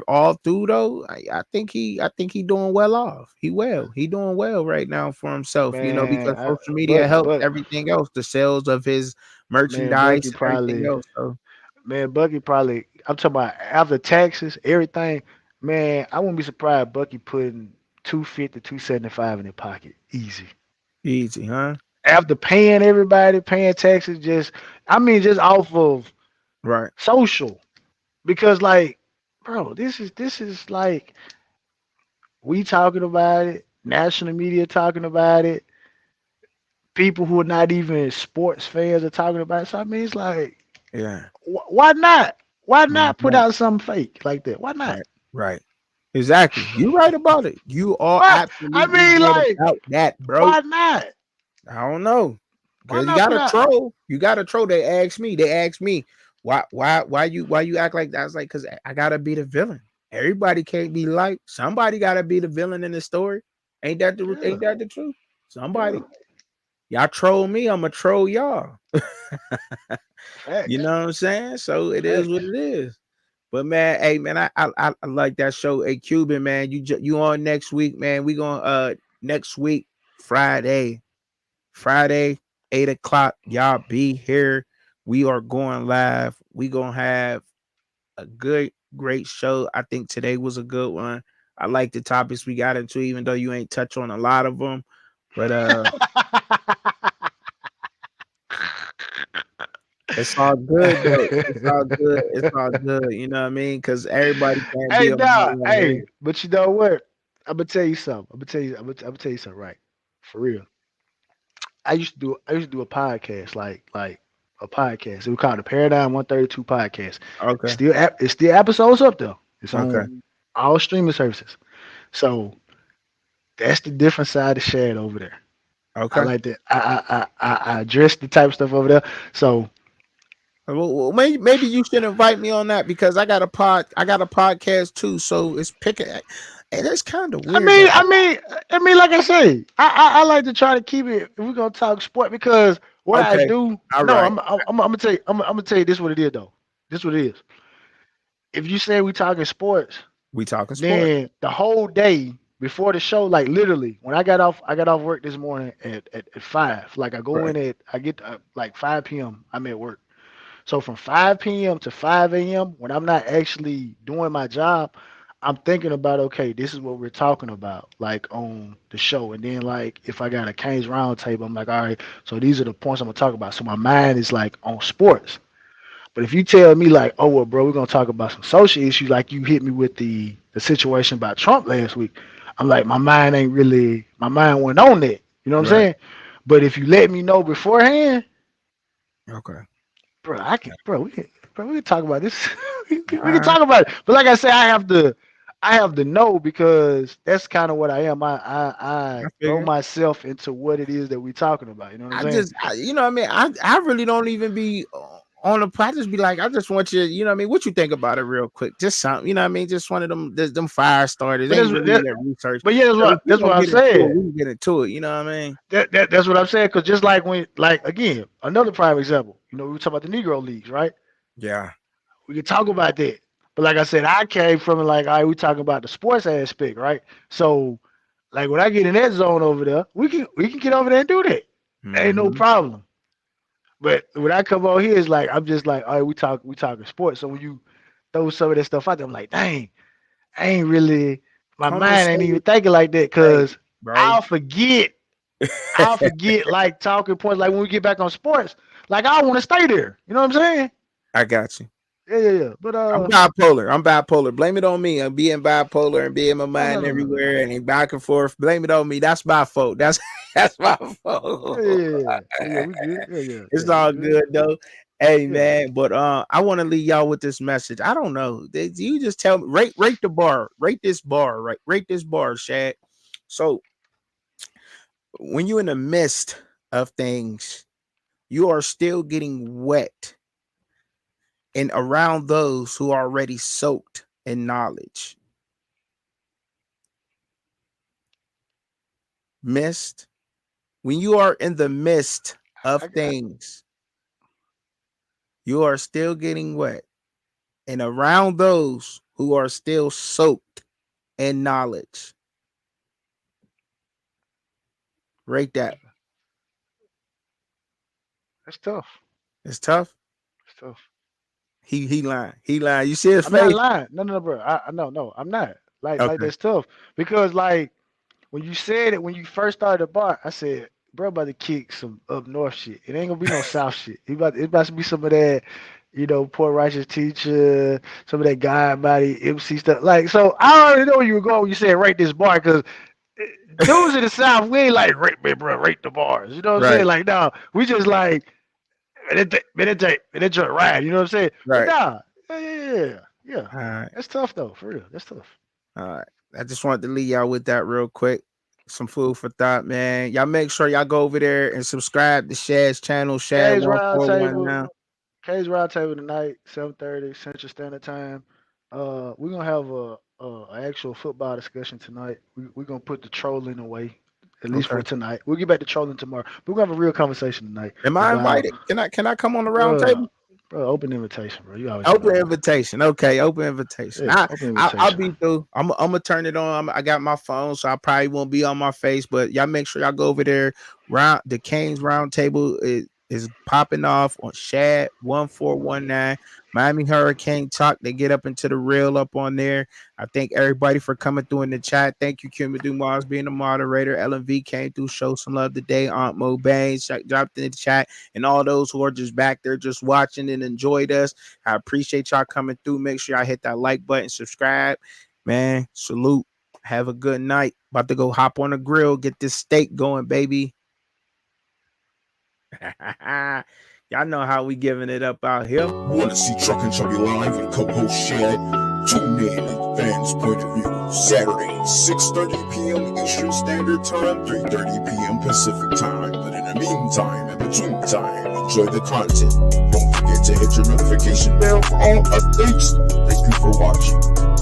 all through though, I think he doing well off. He doing well right now for himself. Man, because social media helps everything else, the sales of his merchandise, and everything else. So. Man, Bucky probably. I'm talking about after taxes, everything. Man, I wouldn't be surprised Bucky putting $250, $275 in his pocket, Easy, huh? After paying everybody, paying taxes, just off of social, because like, bro, this is like we talking about it, national media talking about it, people who are not even sports fans are talking about it. So I mean, it's like, why not? Why not put out something fake like that? Why not? Right. Exactly. You're right about it. You are absolutely right about that, bro. Why not? I don't know. Because you gotta troll. You gotta troll. They ask me. Why you act like that? I was like, because I gotta be the villain. Everybody can't be like somebody gotta be the villain in the story. Ain't that the truth? Somebody. Y'all troll me, I'ma troll y'all. You know what I'm saying? So it is what it is. But man, hey man, I like that show. Hey Cuban, man, you on next week, man. We going next week, Friday, 8:00. Y'all be here. We are going live. We gonna have a great show. I think today was a good one. I like the topics we got into, even though you ain't touch on a lot of them. But it's all good though. It's all good. It's all good. You know what I mean? Because everybody can't be but you know what? I'm gonna tell you something. I'm gonna tell you something, right? For real. I used to do a podcast, like a podcast. It was called the Paradigm 132 Podcast. Okay. It's still episodes up though. It's on all streaming services. So that's the different side of Shad over there. Okay. I like that. I address the type of stuff over there. So well, maybe you should invite me on that because I got a podcast too. So it's picking. And it's kind of weird. I mean, like I say, I like to try to keep it. We're gonna talk sport because what I do. I'm gonna tell you. I'm gonna tell you this is what it is though. This is what it is. If you say we talking sports, then the whole day before the show, like literally, when I got off work this morning at 5. Like I go in I get like 5 p.m. I'm at work. So from 5 p.m. to 5 a.m. when I'm not actually doing my job, I'm thinking about, okay, this is what we're talking about, like on the show. And then like if I got a Canes round table, I'm like, all right, so these are the points I'm gonna talk about. So my mind is like on sports. But if you tell me like, oh well, bro, we're gonna talk about some social issues, like you hit me with the situation about Trump last week, I'm like, my mind went on that. You know what I'm saying? But if you let me know beforehand, okay, bro, we can talk about this. we can talk about it. But like I said, I have to I have to know because that's kind of what I am. I throw figure. myself into what it is that we're talking about. You know what I'm saying? You know what I mean? I really don't even be on the I just be like, I just want you, you know what I mean? What you think about it real quick? Just something, you know what I mean? Just one of them fire starters. But Ain't really that research. But yeah, that's what I'm We saying. can get into it, you know what I mean? That's what I'm saying. Because just like again, another prime example. You know, we were talking about the Negro Leagues, right? Yeah. We can talk about that. But like I said, I came from it like, all right, we talking about the sports aspect, right? So, like when I get in that zone over there, we can get over there and do that. Ain't no problem. But when I come over here, it's like I'm just like, all right, we talking sports. So when you throw some of that stuff out there, I'm like, dang, I ain't really, my mind ain't even thinking like that because I'll forget like talking points. Like when we get back on sports, like I want to stay there. You know what I'm saying? I got you. Yeah. But I'm bipolar. Blame it on me. I'm being bipolar and being my mind everywhere and back and forth. Blame it on me. That's my fault. That's my fault. Yeah, we good. Yeah. It's all good though. Hey man, but I want to leave y'all with this message. I don't know. You just tell me, rate the bar, rate this bar, right? Rate this bar, Shad. So when you're in the midst of things, you are still getting wet. And around those who are already soaked in knowledge. Mist. When you are in the midst of things, you are still getting wet. And around those who are still soaked in knowledge. Rate that. That's tough. It's tough? It's tough. He lying. He lying. You see his I'm face? not lying. No, bro. No, I'm not. Like that's tough. Because like when you said it, when you first started the bar, I said, bro, about to kick some up north shit. It ain't gonna be no south shit. It's about to be some of that, you know, Poor Righteous Teacher, some of that God body MC stuff. Like, so I already know where you were going when you said rate this bar, because dudes in the South, we ain't like rate the bars. You know what I'm saying? Like, no, we just like minute ride. You know what I'm saying? Right. But nah, yeah. All right. That's tough though, for real. That's tough. All right. I just wanted to leave y'all with that real quick. Some food for thought, man. Y'all make sure y'all go over there and subscribe to Shad's channel, Shad 1419 now. K's Roundtable tonight, 7:30 Central Standard Time. We're gonna have a actual football discussion tonight. We're gonna put the trolling away, at least for tonight. We'll get back to trolling tomorrow. We're gonna have a real conversation tonight. Am I invited? Can I come on the round table? Bro, open invitation, bro. You always open invitation. Okay, open invitation. Yeah, I'll be through. I'm gonna turn it on. I got my phone, so I probably won't be on my face. But y'all make sure y'all go over there. The Canes Roundtable is popping off on Shad 1419. Miami Hurricane Talk. They get up into the real up on there. I thank everybody for coming through in the chat. Thank you, Kimber Dumas, being the moderator. LMV came through, show some love today. Aunt Mo Baines dropped in the chat, and all those who are just back there just watching and enjoyed us. I appreciate y'all coming through. Make sure y'all hit that like button, subscribe, man. Salute. Have a good night. About to go hop on the grill, get this steak going, baby. Y'all know how we giving it up out here. Want to see Truck and Chubby live with co-host Shad? Tune in at Fans Point of View, Saturday, 6:30 p.m. Eastern Standard Time, 3:30 p.m. Pacific Time. But in the meantime, in between time, enjoy the content. Don't forget to hit your notification bell for all updates. Thank you for watching.